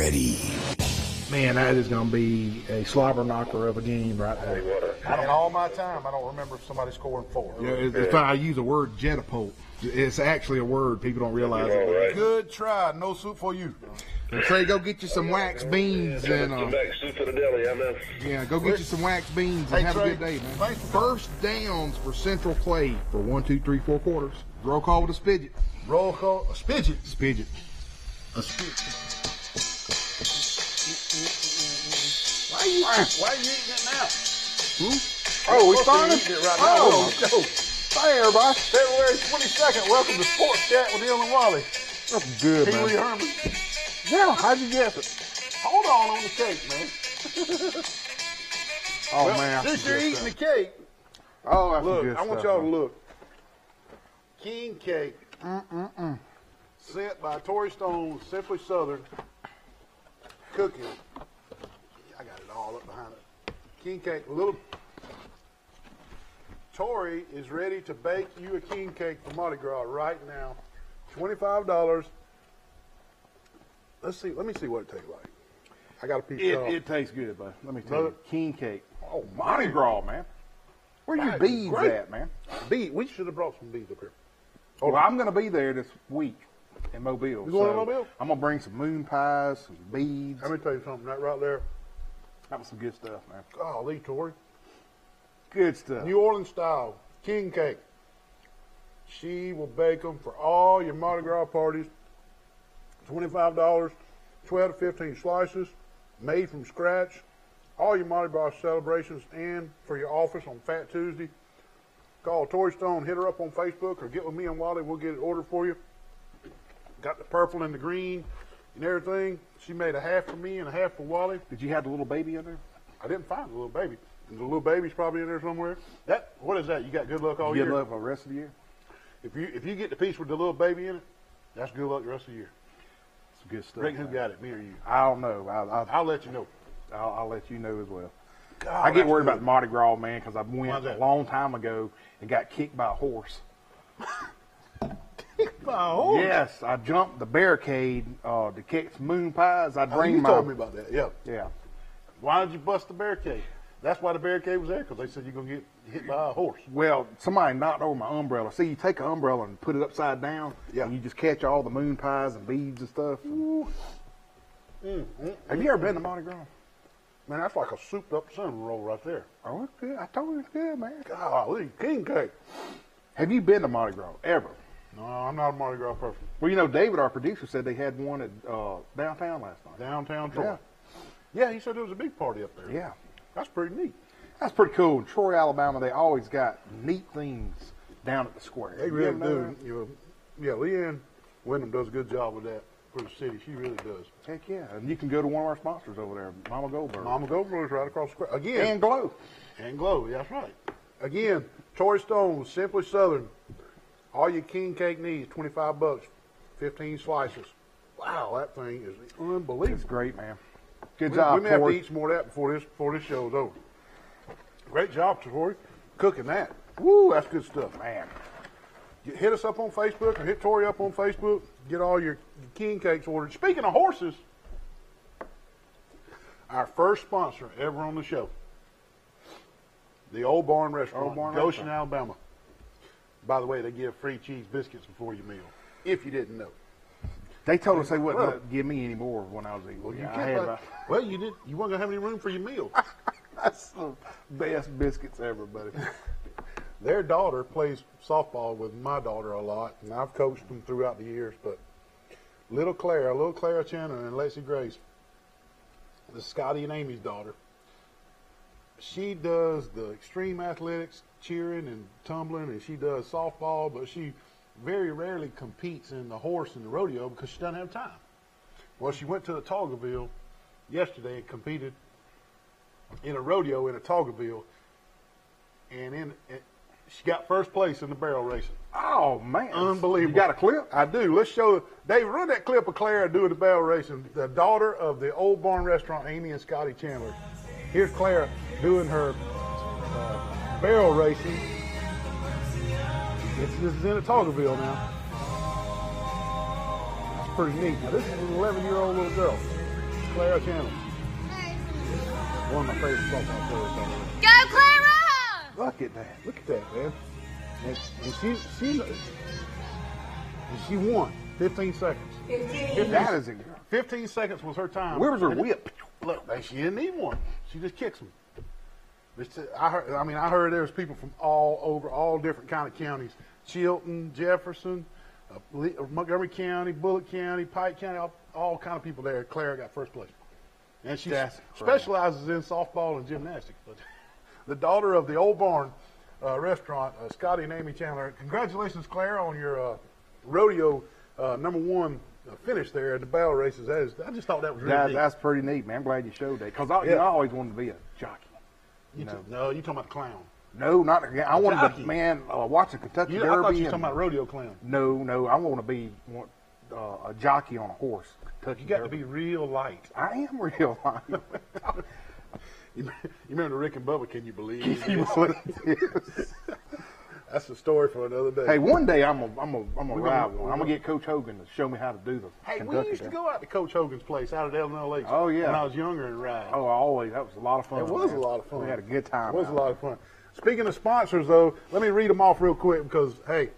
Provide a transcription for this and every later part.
ready. Man, that is going to be a slobber knocker of a game right there. In all my time, I don't remember somebody scoring 4. Yeah, it's funny. I use the word jetapult. It's actually a word. People don't realize it. Right. Good try. No soup for you. And say, go get you some wax beans and Come back, soup for the deli, I know. yeah, go get you some wax beans and Hey, have Trey, a good day, man. thanks for First downs for Central Clay for 1, 2, 3, 4 quarters. Roll call with a spidget. Roll call. A spidget. Spidget. A spidget. Why are you eating it now? Oh, we started? Eating it right now. Oh, Go. hey, everybody. February 22nd. Welcome to Sports Chat with Neal and Wally. That's good, Pee man. Wee Herman. Yeah, how'd you guess it? Hold on the cake, man. Oh, Well, man. since you're eating the cake, Oh, that's look, good I want stuff, y'all to man. look. King cake. Sent by Tory Stone, Simply Southern. Cooking. I got it all up behind it. King cake. Little. Tory is ready to bake you a king cake for Mardi Gras right now. $25. Let's see. Let me see what it tastes like. I got a piece of It tastes good, bud. Let me tell Brother. you. King cake. Oh, Mardi Gras, man. Where your That is beads great. at, man? bead. We should have brought some beads up here. Well, I'm going to be there this week in Mobile. You going to Mobile? I'm going to bring some moon pies, some beads. Let me tell you something. That right there. That was some good stuff, man. Golly, Tory. Good stuff. New Orleans style king cake. She will bake them for all your Mardi Gras parties. $25, 12 to 15 slices, made from scratch. All your Mardi Gras celebrations and for your office on Fat Tuesday. Call Tory Stone, hit her up on Facebook, or get with me and Wally. We'll get it ordered for you. Got the purple and the green and everything. She made a half for me and a half for Wally. Did you have the little baby in there? I didn't find the little baby. The little baby's probably in there somewhere. What is that? You got good luck all year? Good luck for the rest of the year? If you get the piece with the little baby in it, that's good luck the rest of the year. Some good stuff. Rick, who man. got it, me or you? I don't know. I'll let you know. I'll let you know as well. God, I get that's worried good. about Mardi Gras, man, because I Why's went that? a long time ago and got kicked by a horse. Oh, Yes, I jumped the barricade to catch some moon pies. I Oh, bring you my told me about that. Yeah. yeah. Why did you bust the barricade? That's why the barricade was there, because they said you're gonna get hit by a horse. Well, somebody knocked over my umbrella. See, you take an umbrella and put it upside down, Yeah. and you just catch all the moon pies and beads and stuff. Have you ever been to Mardi Gras? Man, that's like a souped up cinnamon roll right there. Oh, it's good. I told you it's good, man. Golly, king cake. Have you been to Mardi Gras ever? No, I'm not a Mardi Gras person. Well, you know, David, our producer, said they had one at downtown last night. Downtown Troy. Yeah, he said there was a big party up there. Yeah. That's pretty neat. That's pretty cool. In Troy, Alabama, they always got neat things down at the square. They You really ever know do. Yeah, Leanne Wyndham does a good job with that for the city. She really does. that? Heck yeah. And you can go to one of our sponsors over there, Mama Goldberg. Mama Goldberg's right across the square. Again. And Glow. And Glow, that's right. Again, Tory Stone, Simply Southern. All your king cake needs, $25, 15 slices. Wow, that thing is unbelievable. It's great, man. Good We job, may have to Tori. eat some more of that before this show's over. Great job, Tory, cooking that. Woo, that's good stuff. Man. Hit us up on Facebook or hit Tory up on Facebook. Get all your king cakes ordered. Speaking of horses, our first sponsor ever on the show, the Old Barn Restaurant, Old Barn Goshen, Restaurant. Alabama. By the way, they give free cheese biscuits before your meal, if you didn't know. They told us they wouldn't Well- let give me any more when I was eating. Well, you Yeah, I can't. had Well, you did. You weren't gonna have any room for your meal. That's the best biscuits ever, buddy. Their daughter plays softball with my daughter a lot, and I've coached them throughout the years. But little Clara Chandler and Lacey Grace, the Scotty and Amy's daughter, she does the extreme athletics, cheering and tumbling, and she does softball, but she very rarely competes in the horse and the rodeo because she doesn't have time. Well, she went to the Toggerville yesterday and competed in a rodeo in a Toggerville, and she got first place in the barrel racing. Oh, man. Unbelievable. You got a clip? I do. Let's show. Dave, run that clip of Clara doing the barrel racing. The daughter of the Old Barn Restaurant, Amy and Scotty Chandler. Here's Clara doing her barrel racing. This is in a Toggerville now. That's pretty neat. Now, this is an 11-year-old little girl. Clara Channel. One of my favorite softball players. Go Clara! Look at that. Look at that, man. And she won 15 seconds. That is a 15 seconds was her time. Where was her whip? Look, she didn't need one. She just kicks them. I heard there was people from all over, all different kind of counties. Chilton, Jefferson, Montgomery County, Bullock County, Pike County, all kind of people there. Clara got first place. And she specializes in softball and gymnastics. But the daughter of the Old Barn restaurant, Scotty and Amy Chandler. Congratulations, Clara, on your rodeo #1 finish there at the barrel races. I just thought that was really neat. That's pretty neat, man. I'm glad you showed that. Because I always wanted to be a jockey. No, you're talking about the clown. No, not I wanted to, watch the Kentucky Derby. I thought you were talking about rodeo clown. No, I want to be a jockey on a horse. Kentucky You got Derby. to be real light. I am real light. You remember Rick and Bubba, Can You Believe? Yes. That's a story for another day. Hey, one day I'm gonna ride one. I'm gonna get Coach Hogan to show me how to do the Hey, Kentucky we used to Derby. go out to Coach Hogan's place out at Illinois Lakes. Oh, yeah. When I was younger and ride. Oh, that was a lot of fun. It was man. a lot of fun. We had a good time. It was a lot of fun. Speaking of sponsors, though, let me read them off real quick because, hey,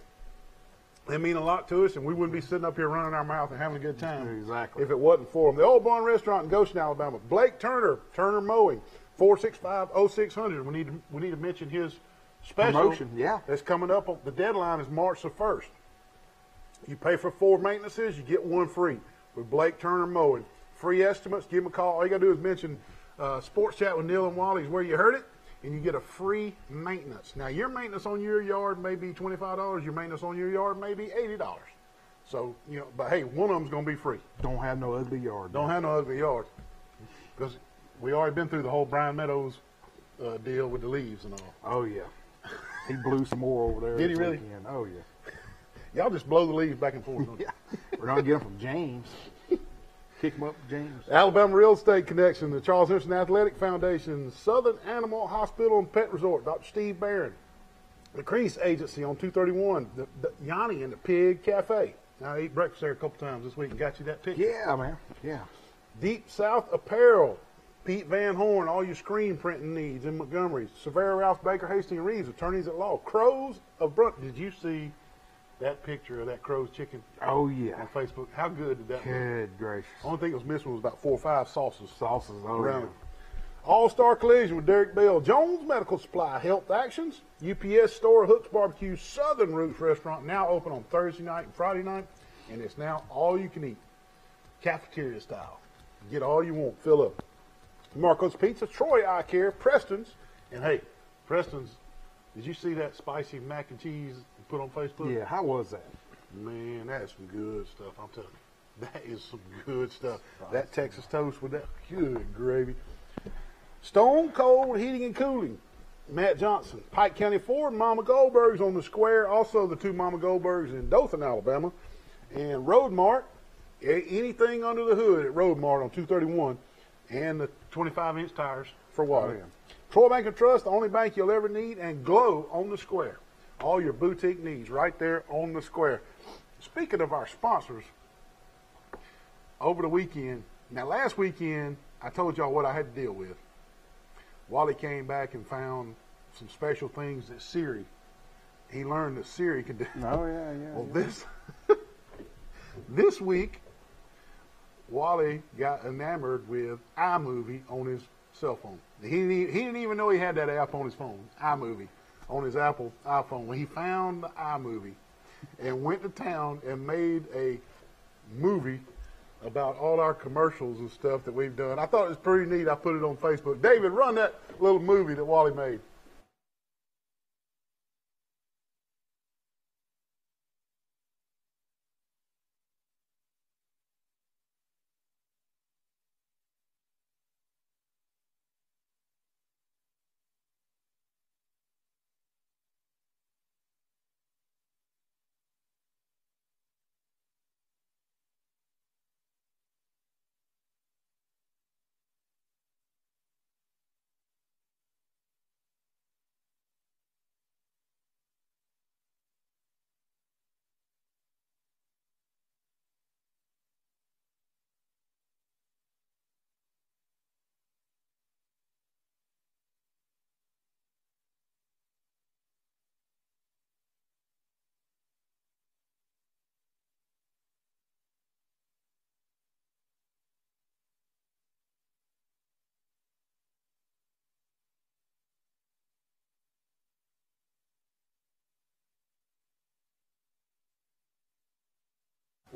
they mean a lot to us, and we wouldn't be sitting up here running our mouth and having a good time Exactly. if it wasn't for them. The Old Barn Restaurant in Goshen, Alabama. Blake Turner Mowing, 465-0600. We need to mention his special Promotion, yeah. that's coming up. The deadline is March the 1st. You pay for 4 maintenances, you get 1 free with Blake Turner Mowing. Free estimates, give him a call. All you got to do is mention Sports Chat with Neal and Wally is where you heard it, and you get a free maintenance. Now, your maintenance on your yard may be $25. Your maintenance on your yard may be $80. So, but hey, one of them's going to be free. Don't have no ugly yard. Don't have no ugly yard. Because we already been through the whole Brian Meadows deal with the leaves and all. Oh, yeah. He blew some more over there. Did he this really? weekend. Oh, yeah. Y'all just blow the leaves back and forth. Don't you? Yeah. We're going to get him from James. Kick him up, James. Alabama Real Estate Connection, the Charles Henderson Athletic Foundation, Southern Animal Hospital and Pet Resort, Dr. Steve Barron, the Crease Agency on 231, the Yanni and the Pig Cafe. I ate breakfast there a couple times this week and got you that picture. Yeah, man. Yeah. Deep South Apparel, Pete Van Horn, all your screen printing needs in Montgomery. Severa Rouse Baker, Hastings Reeves, attorneys at law. Crows of Brunt. Did you see that picture of that Crow's chicken Oh, yeah. on Facebook? How good did that look? Good gracious. Only thing that was missing was about 4 or 5 sauces. Sauces around on it. All-Star Collision with Derek Bell. Jones Medical Supply, Health Actions. UPS Store, Hooks Barbecue, Southern Roots Restaurant, now open on Thursday night and Friday night. And it's now all you can eat. Cafeteria style. Get all you want. Fill up. Marco's Pizza, Troy Eye Care, Preston's. And hey, Preston's, did you see that spicy mac and cheese put on Facebook? Yeah, how was that? Man, that is some good stuff, I'm telling you. That is some good stuff. That Texas toast with that good gravy. Stone Cold Heating and Cooling. Matt Johnson, Pike County Ford, Mama Goldberg's on the square. Also, the 2 Mama Goldberg's in Dothan, Alabama. And Road Mart, anything under the hood at Road Mart on 231. And the 25-inch tires for water. Oh, yeah. Troy Bank and Trust, the only bank you'll ever need. And Glow on the square. All your boutique needs right there on the square. Speaking of our sponsors, over the weekend, now last weekend, I told y'all what I had to deal with. Wally came back and found some special things that Siri, he learned that Siri could do. Oh, yeah. Well, this week, Wally got enamored with iMovie on his cell phone. He didn't even know he had that app on his phone, iMovie, on his Apple iPhone. When he found the iMovie and went to town and made a movie about all our commercials and stuff that we've done. I thought it was pretty neat. I put it on Facebook. David, run that little movie that Wally made.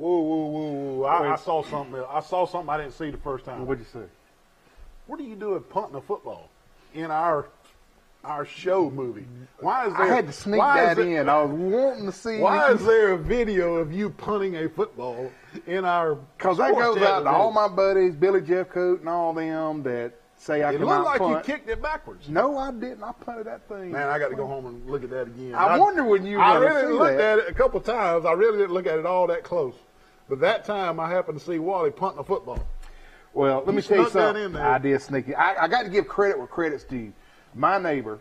Whoa. I saw something. I saw something I didn't see the first time. What'd you say? What are you doing punting a football in our show movie? Why is there? I had to sneak that in. I was wanting to see. Why is there a video of you punting a football in our? Because that goes out to all my buddies, Billy Jeffcoat and all them that say I It cannot looked like punt. you kicked it backwards. No, I didn't. I punted that thing. Man, I got to go home and look at that again. I wonder when you were I gonna really see looked that. at it a couple times. I really didn't look at it all that close. But that time I happened to see Wally punting a football. Well, let me tell you snuck that something. in there. I did sneak it. I got to give credit where credit's due. My neighbor,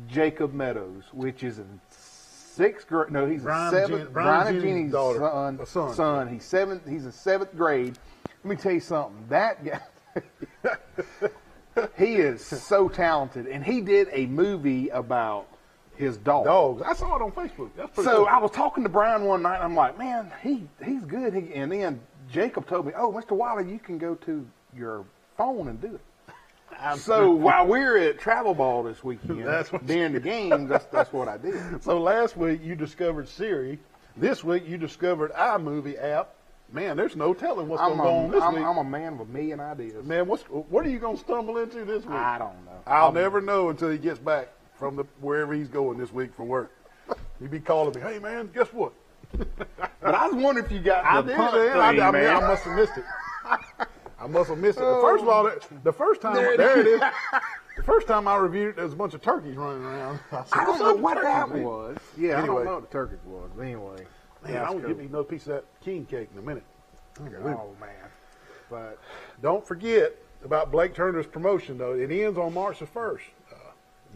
Jacob Meadows, which is in sixth grade. No, he's Brian in seventh. Jen- Brian Brian and Jenny's Jenny's daughter. son. He's seventh. He's in seventh grade. Let me tell you something. That guy, he is so talented, and he did a movie about his dog. Dogs. I saw it on Facebook. That's pretty So cool. I was talking to Brian one night, and I'm like, man, he's good. And then Jacob told me, oh, Mr. Wiley, you can go to your phone and do it. So while we're at Travel Ball this weekend, during the games, that's what I did. So last week you discovered Siri. This week you discovered iMovie app. Man, there's no telling what's going to go on this week. I'm a man with a million ideas. Man, what are you going to stumble into this week? I don't know. I'll never know until he gets back from wherever he's going this week for work. He'd be calling me, hey, man, guess what? But I was wondering if you got I the did, punt man. thing, I man. must have missed it. I must have missed it. But first of all, the first time, there it is. The first time I reviewed it, there was a bunch of turkeys running around. I said, I don't "What's know up with what turkeys, that man?" was. Yeah, I Anyway. don't know what the turkey was. But anyway. Man, I'm going to get me another piece of that king cake in a minute. Oh, man. But Don't forget about Blake Turner's promotion, though. It ends on March the 1st.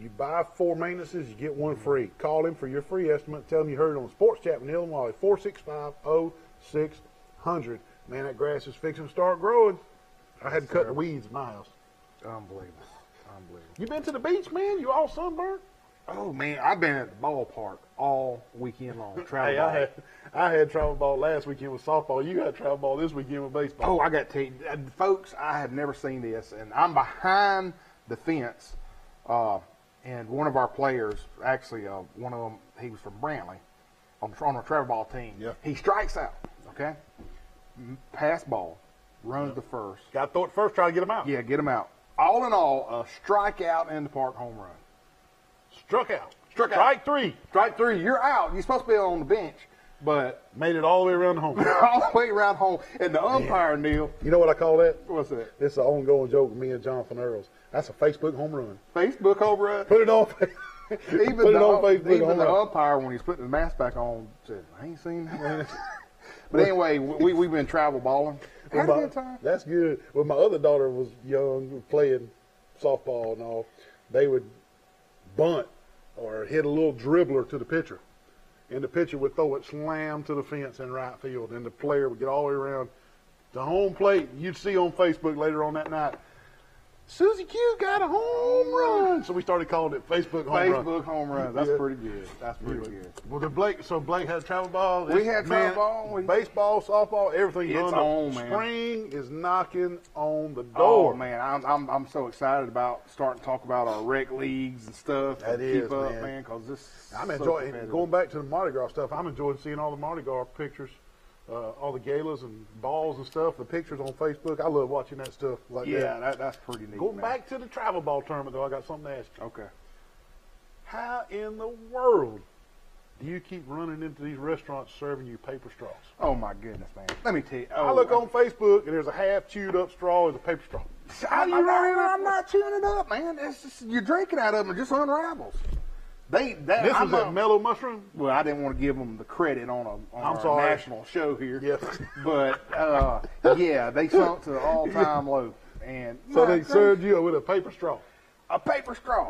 You buy 4 maintenances, you get 1 free. Call him for your free estimate. Tell him you heard it on Sports Chat with Neal and Wally, 465-0600. Man, that grass is fixing to start growing. I had to cut the weeds in my house. unbelievable. You been to the beach, man? You all sunburned? Oh, man, I've been at the ballpark all weekend long. Travel ball. I had travel ball last weekend with softball. You had travel ball this weekend with baseball. Oh, I got to tell you, folks, I have never seen this, and I'm behind the fence, and one of our players, actually, one of them, he was from Brantley, on a travel ball team. Yeah. He strikes out, okay? Pass ball, runs the first. Got to throw it first, try to get him out. Yeah, get him out. All in all, a strikeout in the park home run. Struck out. Struck out. Strike 3. Strike 3, you're out. You're supposed to be on the bench, but Made it all the way around the home. all the way around home. And the umpire, Neal, You know what I call that? what's that? It's an ongoing joke with me and Jonathan Earls. That's a Facebook home run. Facebook home run. Put it on. Even Put it the, on Facebook. even home the run. umpire, when he's putting his mask back on, said, I ain't seen that. But anyway, we've been travel balling. Had a good time. That's good. When my other daughter was young, playing softball and all, they would bunt or hit a little dribbler to the pitcher. And the pitcher would throw it slam to the fence in right field. And the player would get all the way around the home plate. You'd see on Facebook later on that night, Susie Q got a home run. So we started calling it Facebook home run. Facebook home run. That's Yeah. pretty good. That's pretty good. Well, Blake had travel ball. We had travel ball. Baseball, softball, everything. It's done. on, man. Spring is knocking on the Oh door. man, I'm so excited about starting to talk about our rec leagues and stuff. That and is, keep up, man. because this. I'm so enjoying competitive. going back to the Mardi Gras stuff. I'm enjoying seeing all the Mardi Gras pictures, all the galas and balls and stuff. The pictures on Facebook. I love watching that stuff like Yeah, that. that's pretty neat. Going man. back to the travel ball tournament, though, I got something to ask you. Okay. How in the world do you keep running into these restaurants serving you paper straws? Oh my goodness, man. Let me tell you. I look on Facebook and there's a half chewed up straw and a paper straw. How do you run into I'm not chewing it up, man. It's just you're drinking out of them. It just unravels. This I'm was a mellow mushroom? Well, I didn't want to give them the credit on I'm our sorry. national show here. Yes. But yeah, they sunk to the all-time low. And So my they served you with a paper straw. a paper straw.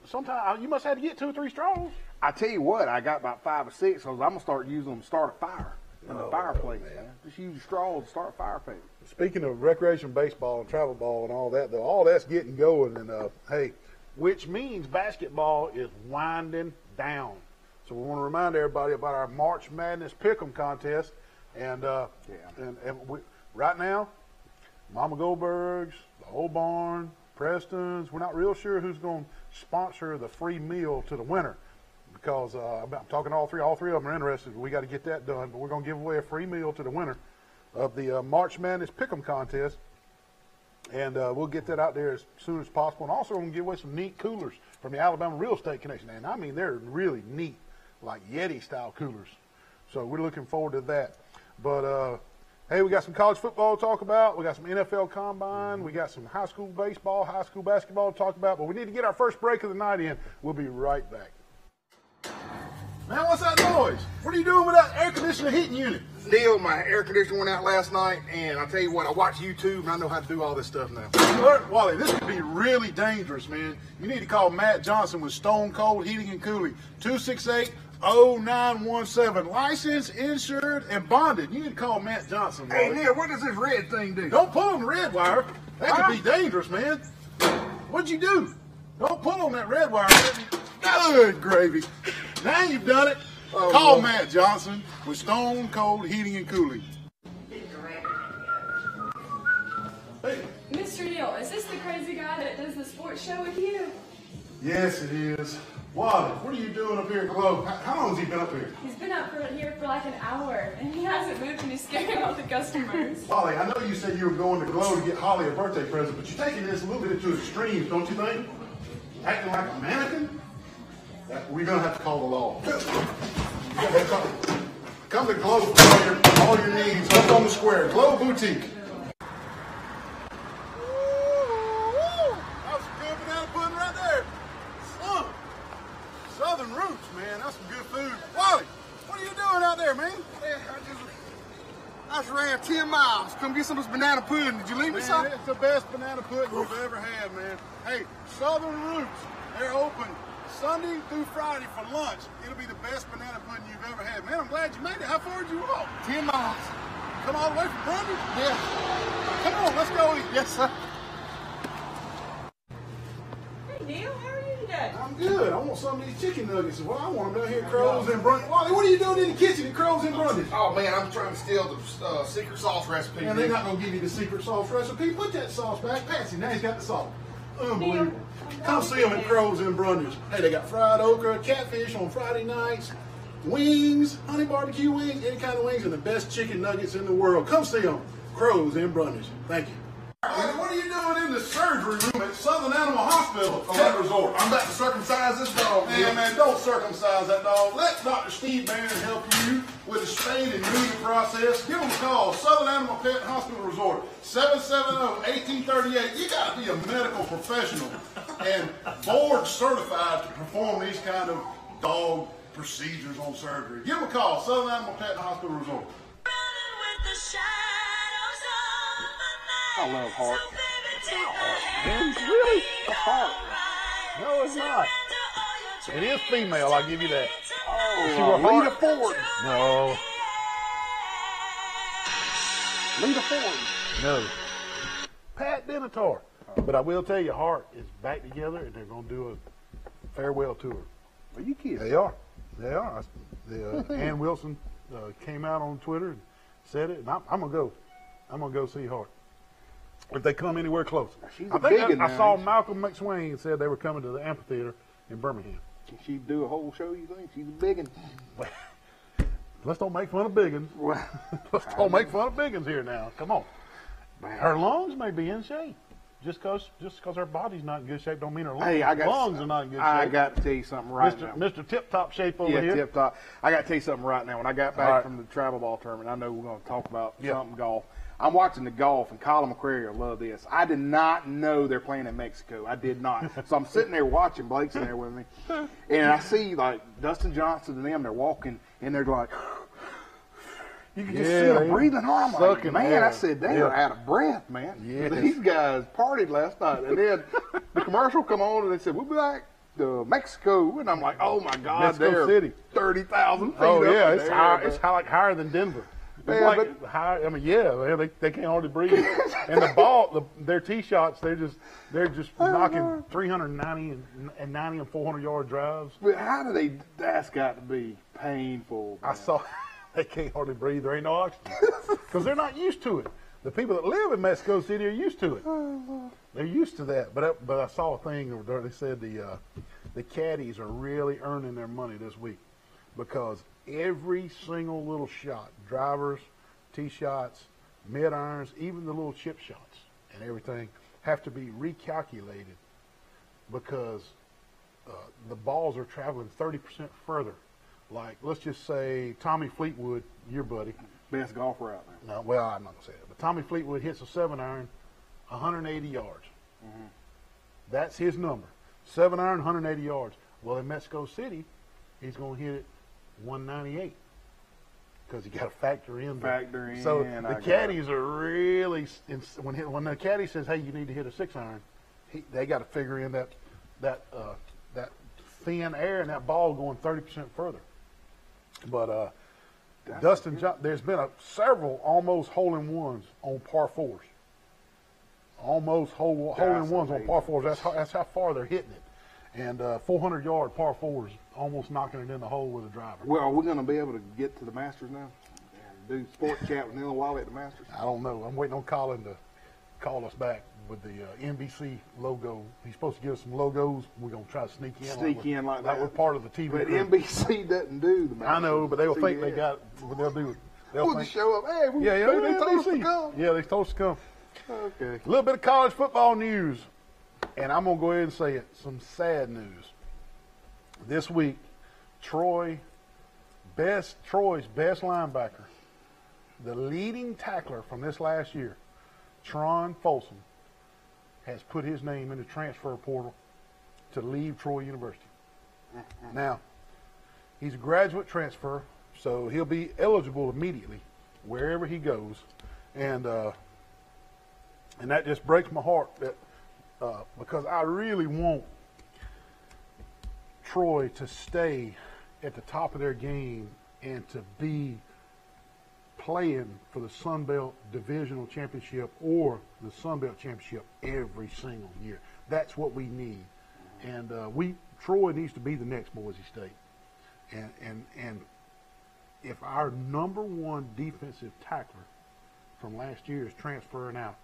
Sometimes you must have to get 2 or 3 straws. I tell you what, I got about 5 or 6, so I'm gonna start using them to start a fire in the fireplace. Man. Just use straws to start a fireplace. Speaking of recreation baseball and travel ball and all that, though, all that's getting going. And hey, which means basketball is winding down. So we want to remind everybody about our March Madness Pick'em contest. And right now, Mama Goldberg's, the Old Barn, Preston's. We're not real sure who's going to sponsor the free meal to the winner. because I'm talking to all three. All three of them are interested. We got to get that done. But we're going to give away a free meal to the winner of the March Madness Pick'em contest. And we'll get that out there as soon as possible. And also, we're going to give away some neat coolers from the Alabama Real Estate Connection. And I mean, they're really neat, like Yeti-style coolers. So we're looking forward to that. But, hey, we got some college football to talk about. We got some NFL combine. We got some high school baseball, high school basketball to talk about. But we need to get our first break of the night in. We'll be right back. Man, what's that noise? What are you doing with that air conditioner heating unit? Neal, my air conditioner went out last night, and I'll tell you what, I watch YouTube, and I know how to do all this stuff now. Look, Wally, this could be really dangerous, man. You need to call Matt Johnson with Stone Cold Heating and Cooling, 268-0917. Licensed, insured, and bonded. You need to call Matt Johnson, Wally. Hey, Neal, what does this red thing do? Don't pull on the red wire. That could be dangerous, man. What'd you do? Don't pull on that red wire. Good gravy. Now you've done it. Call Matt Johnson with Stone Cold Heating and Cooling. Hey. Mr. Neal, is this the crazy guy that does the sports show with you? Yes, it is. Wally, what are you doing up here at Globe? How long has he been up here? He's been up here for like an hour, and he hasn't moved, and he's scaring off the customers. Wally, I know you said you were going to Globe to get Holly a birthday present, but you're taking this a little bit to extremes, don't you think? Acting like a mannequin? We're going to have to call the law. Come to Globe for all your needs. Up on the square. Globe Boutique. That was some good banana pudding right there. Southern roots, man. That's some good food. Wally, what are you doing out there, man? I just ran 10 miles. Come get some of this banana pudding. Did you leave me Man, some? it's the best banana pudding you've ever had, man. Hey, Southern Roots, they're open Sunday through Friday for lunch. It'll be the best banana pudding you've ever had. Man, I'm glad you made it. How far did you walk? 10 miles. Come all the way from Grundy? Yeah. Come on, let's go eat. Yes, sir. Hey, Neal, how are you today? I'm good. I want some of these chicken nuggets. Well, I want them down here at Crows and Grundy. Wally, what are you doing in the kitchen at Crows and Grundy? Oh, man, I'm trying to steal the secret sauce recipe. Man, they're not going to give you the secret sauce recipe. Put that sauce back. Patsy, now he's got the sauce. Unbelievable. Come see them at Crows and Brundage. Hey, they got fried okra, catfish on Friday nights, wings, honey barbecue wings, any kind of wings, and the best chicken nuggets in the world. Come see them. Crows and Brundage. Thank you. What are you doing in the surgery room at Southern Animal Hospital Pet Resort? I'm about to circumcise this dog. Man, don't circumcise that dog. Let Dr. Steve Barron help you with the spaying and neuter process. Give them a call. Southern Animal Pet Hospital Resort, 770-1838. You got to be a medical professional and board certified to perform these kind of dog procedures on surgery. Give them a call. Southern Animal Pet Hospital Resort. I love Heart. Man, really? That's Heart. No, it's not. It is female, I'll give you that. Oh, Lita Ford. No. Lita Ford. No. Pat Benatar. But I will tell you, Hart is back together, and they're going to do a farewell tour. Are you kidding? They are. They are. Ann Wilson came out on Twitter and said it, and I'm going to go. I'm going to go see Hart. If they come anywhere close. She's I a think biggin' I now, saw ain't she? Malcolm McSwain said they were coming to the amphitheater in Birmingham. Can she do a whole show, you think? She's a biggin'. Let's don't make fun of biggins. Let's don't make fun of biggins here now. Come on. Man. Her lungs may be in shape. Just because her body's not in good shape don't mean her lungs, Hey, lungs are not in good shape. I got to tell you something right now. Mr. Tip Top Shape over Yeah, here. tip top. I got to tell you something right now. When I got back All right. from the travel ball tournament, I know we're going to talk about something golf. I'm watching the golf, and Colin McCrary will love this. I did not know they're playing in Mexico. I did not. So I'm sitting there watching. Blake's in there with me. And I see, like, Dustin Johnson and them, they're walking, and they're like, you can just see them breathing hard. I'm like, man, air. I said, they are out of breath, man. Yes. These guys partied last night. And then the commercial come on, and they said, we'll be back to Mexico. And I'm like, oh, my God, Mexico they're City. 30,000 feet Oh, up yeah, in it's the high. air, It's higher than Denver. It's Man, like high. I mean, yeah, man, they can't hardly breathe. And the ball, their tee shots, they're just knocking 390 and 90 and 400-yard drives. But how do they? That's got to be painful. Man. I saw they can't hardly breathe. There ain't no oxygen because they're not used to it. The people that live in Mexico City are used to it. They're used to that. But I saw a thing where they said the caddies are really earning their money this week because every single little shot, drivers, tee shots, mid irons, even the little chip shots and everything have to be recalculated because the balls are traveling 30% further. Like, let's just say Tommy Fleetwood, your buddy. Best golfer out there. No, well, I'm not going to say that. But Tommy Fleetwood hits a 7-iron, 180 yards. Mm-hmm. That's his number. 7-iron, 180 yards. Well, in Mexico City, he's going to hit it 198 because you got to factor in. So the caddies are really when the caddy says, "Hey, you need to hit a 6-iron," they got to figure in that thin air and that ball going 30% further. But Dustin, there's been several almost hole-in-ones on par fours. Almost hole-in-ones on par fours. That's how far they're hitting it. And 400-yard par fours, almost knocking it in the hole with a driver. Well, are we going to be able to get to the Masters now and do sports chat with Neal and Wally at the Masters? I don't know. I'm waiting on Colin to call us back with the NBC logo. He's supposed to give us some logos. We're going to try to sneak in like that. We're part of the TV. But NBC doesn't do the Masters. I know, but they'll think they got it. They'll do it. We'll just show up. Hey, they told us to come. Yeah, they told us to come. Okay. A little bit of college football news, and I'm going to go ahead and say it. Some sad news. This week, Troy's best linebacker, the leading tackler from this last year, Tron Folsom, has put his name in the transfer portal to leave Troy University. Now, he's a graduate transfer, so he'll be eligible immediately wherever he goes, and that just breaks my heart that because I really want Troy to stay at the top of their game and to be playing for the Sun Belt Divisional Championship or the Sun Belt Championship every single year. That's what we need. And Troy needs to be the next Boise State. And if our number one defensive tackler from last year is transferring out,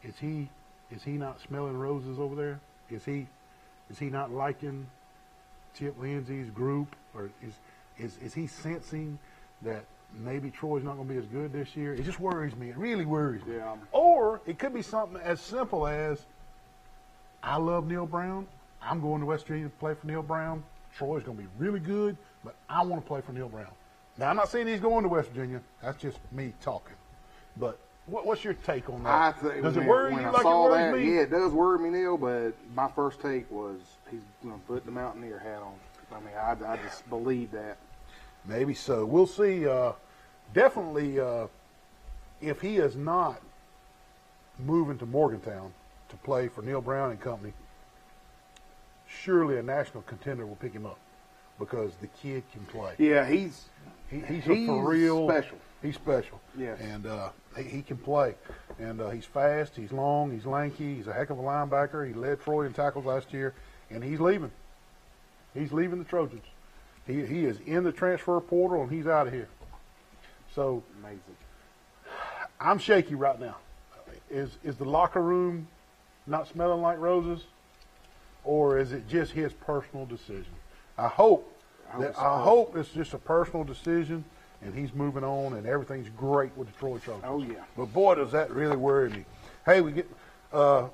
is he not smelling roses over there? Is he not liking Chip Lindsey's group, or is he sensing that maybe Troy's not going to be as good this year? It just worries me. It really worries me. Yeah. Or it could be something as simple as, I love Neal Brown. I'm going to West Virginia to play for Neal Brown. Troy's going to be really good, but I want to play for Neal Brown. Now, I'm not saying he's going to West Virginia. That's just me talking. But what's your take on that? Does it worry you like it worries me? Yeah, it does worry me, Neal, but my first take was he's going to put the Mountaineer hat on. I mean, I just believe that. Maybe so. We'll see. Definitely, if he is not moving to Morgantown to play for Neal Brown and company, surely a national contender will pick him up because the kid can play. Yeah, he's for real special. He's special. Yes. And he can play. And he's fast, he's long, he's lanky, he's a heck of a linebacker. He led Troy in tackles last year, and he's leaving. He's leaving the Trojans. He is in the transfer portal, and he's out of here. So amazing. I'm shaky right now. Is the locker room not smelling like roses, or is it just his personal decision? I hope it's just a personal decision, and he's moving on, and everything's great with the Troy Trojans. Oh yeah. But boy, does that really worry me. Hey, we get the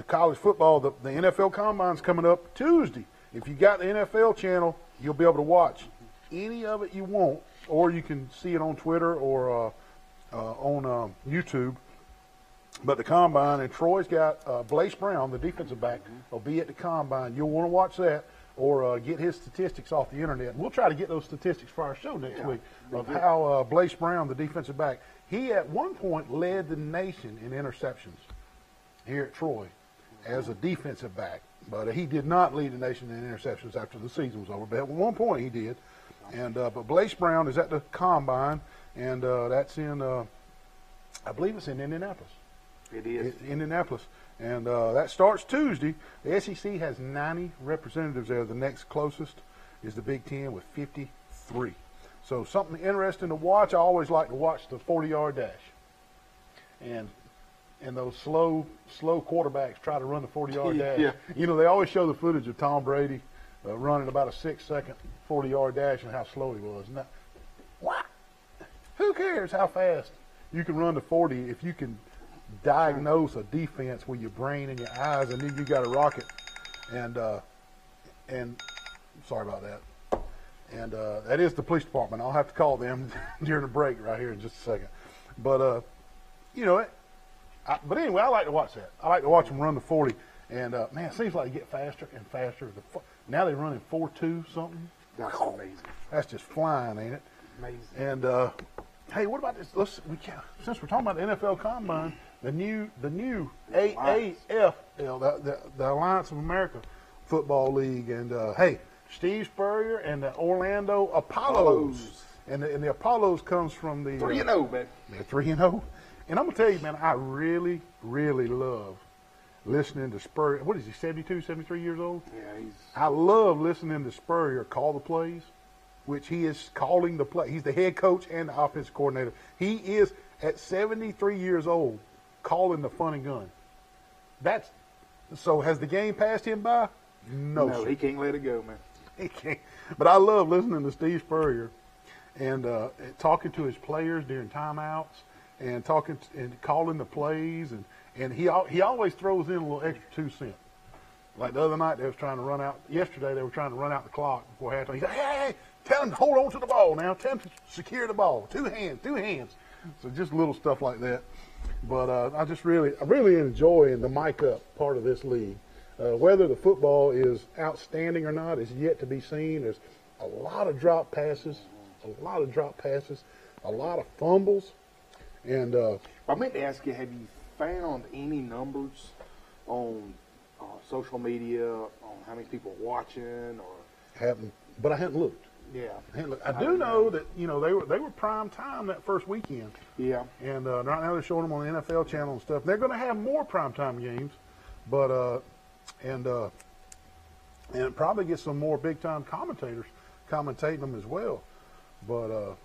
college football, the NFL Combine's coming up Tuesday. If you got the NFL channel, you'll be able to watch any of it you want, or you can see it on Twitter or on YouTube. But the Combine, and Troy's got Blaise Brown, the defensive back, will be at the Combine. You'll want to watch that or get his statistics off the internet. And we'll try to get those statistics for our show next week of how Blaise Brown, the defensive back, he at one point led the nation in interceptions here at Troy as a defensive back. But he did not lead the nation in interceptions after the season was over. But at one point he did. And but Blaise Brown is at the Combine, and that's in, I believe it's in Indianapolis. It is. Indianapolis. And that starts Tuesday. The SEC has 90 representatives there. The next closest is the Big Ten with 53. So something interesting to watch. I always like to watch the 40-yard dash. And and those slow quarterbacks try to run the 40-yard dash. Yeah. You know, they always show the footage of Tom Brady running about a 6-second 40-yard dash and how slow he was. Now, what? Who cares how fast you can run the 40 if you can diagnose a defense with your brain and your eyes, and then you got a rocket. And sorry about that. And that is the police department. I'll have to call them during the break right here in just a second. But you know, but anyway, I like to watch that. I like to watch them run the 40. And man, it seems like they get faster and faster. Now they're running 4.2 something. That's amazing. That's just flying, ain't it? Amazing. And hey, what about this? Since we're talking about the NFL Combine, the new AAF, the Alliance of America Football League, and hey, Steve Spurrier and the Orlando Apollos. And the Apollos comes from the 3-0, man. They're 3-0. And I'm gonna tell you, man, I really, really love listening to Spurrier. What is he, 72, 73 years old? Yeah, I love listening to Spurrier call the plays, which he is calling the play. He's the head coach and the offensive coordinator. He is, at 73 years old, calling the fun and gun. So has the game passed him by? No, No, sir. he can't let it go, man. He can't. But I love listening to Steve Spurrier and talking to his players during timeouts and talking and calling the plays, and he always throws in a little extra 2 cents. Like the other night, they were trying to run out. Yesterday, they were trying to run out the clock before halftime. He said, "Hey, tell them to hold on to the ball now. Tell them to secure the ball. 2 hands." So just little stuff like that. But I really enjoy the mic up part of this league. Whether the football is outstanding or not is yet to be seen. There's a lot of drop passes, a lot of fumbles, and I meant to ask you, have you found any numbers on social media on how many people are watching, or but I hadn't looked. yeah? I do know that they were prime time that first weekend. Yeah. And right now they're showing them on the NFL channel and stuff. They're going to have more primetime games, but and probably get some more big time commentators commentating them as well. But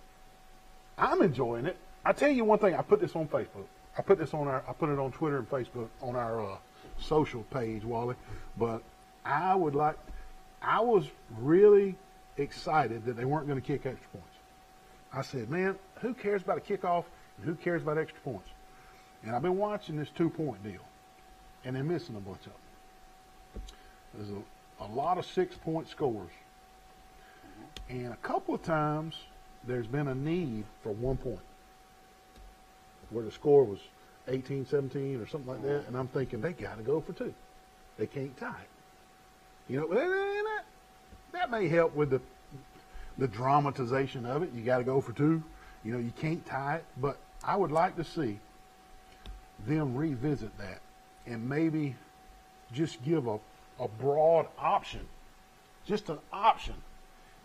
I'm enjoying it. I tell you one thing. I put this on Facebook. I put it on Twitter and Facebook on our social page, Wally. But I was really excited that they weren't going to kick extra points. I said, man, who cares about a kickoff and who cares about extra points? And I've been watching this 2-point deal, and they're missing a bunch of them. There's a lot of 6-point scores. And a couple of times there's been a need for 1 point, where the score was 18-17 or something like that, and I'm thinking they got to go for 2. They can't tie it. You know, that may help with the dramatization of it. You got to go for 2. You know, you can't tie it, but I would like to see them revisit that and maybe just give a broad option, just an option.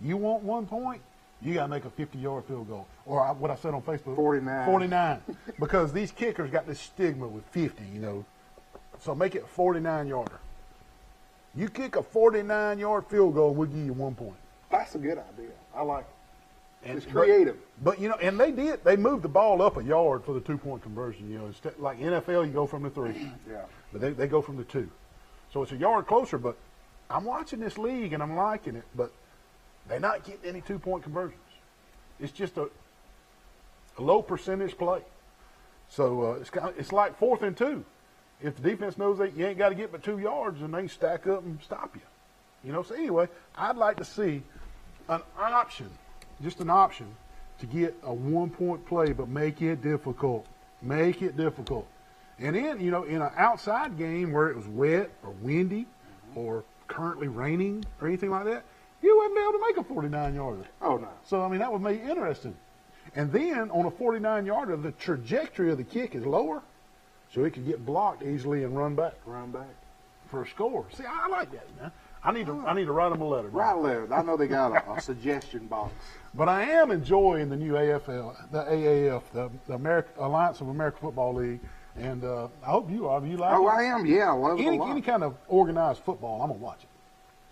You want 1 point, you got to make a 50-yard field goal. Or what I said on Facebook, 49. Because these kickers got this stigma with 50, you know. So make it a 49-yarder. You kick a 49-yard field goal, we'll give you 1 point. That's a good idea. I like it. And It's creative. But you know, and they moved the ball up a yard for the 2-point conversion. You know, instead, like NFL, you go from the 3. Yeah. But they go from the 2. So it's a yard closer, but I'm watching this league and I'm liking it, but they're not getting any 2-point conversions. It's just a low percentage play. So it's like 4th and 2. If the defense knows that you ain't got to get but 2 yards, then they stack up and stop you. You know, so anyway, I'd like to see an option, just an option, to get a 1-point play, but make it difficult. Make it difficult. And then, you know, in an outside game where it was wet or windy or currently raining or anything like that, you wouldn't be able to make a 49-yarder. Oh, no. So, I mean, that would make it interesting. And then on a 49-yarder, the trajectory of the kick is lower, so it can get blocked easily and run back for a score. See, I like that, man. I need to write them a letter. Write a letter. I know they got a suggestion box. But I am enjoying the new AFL, the AAF, the Alliance of American Football League, and I hope you are. Do you like it? Oh, I am. Yeah, I love it a lot. Any kind of organized football, I'm going to watch it.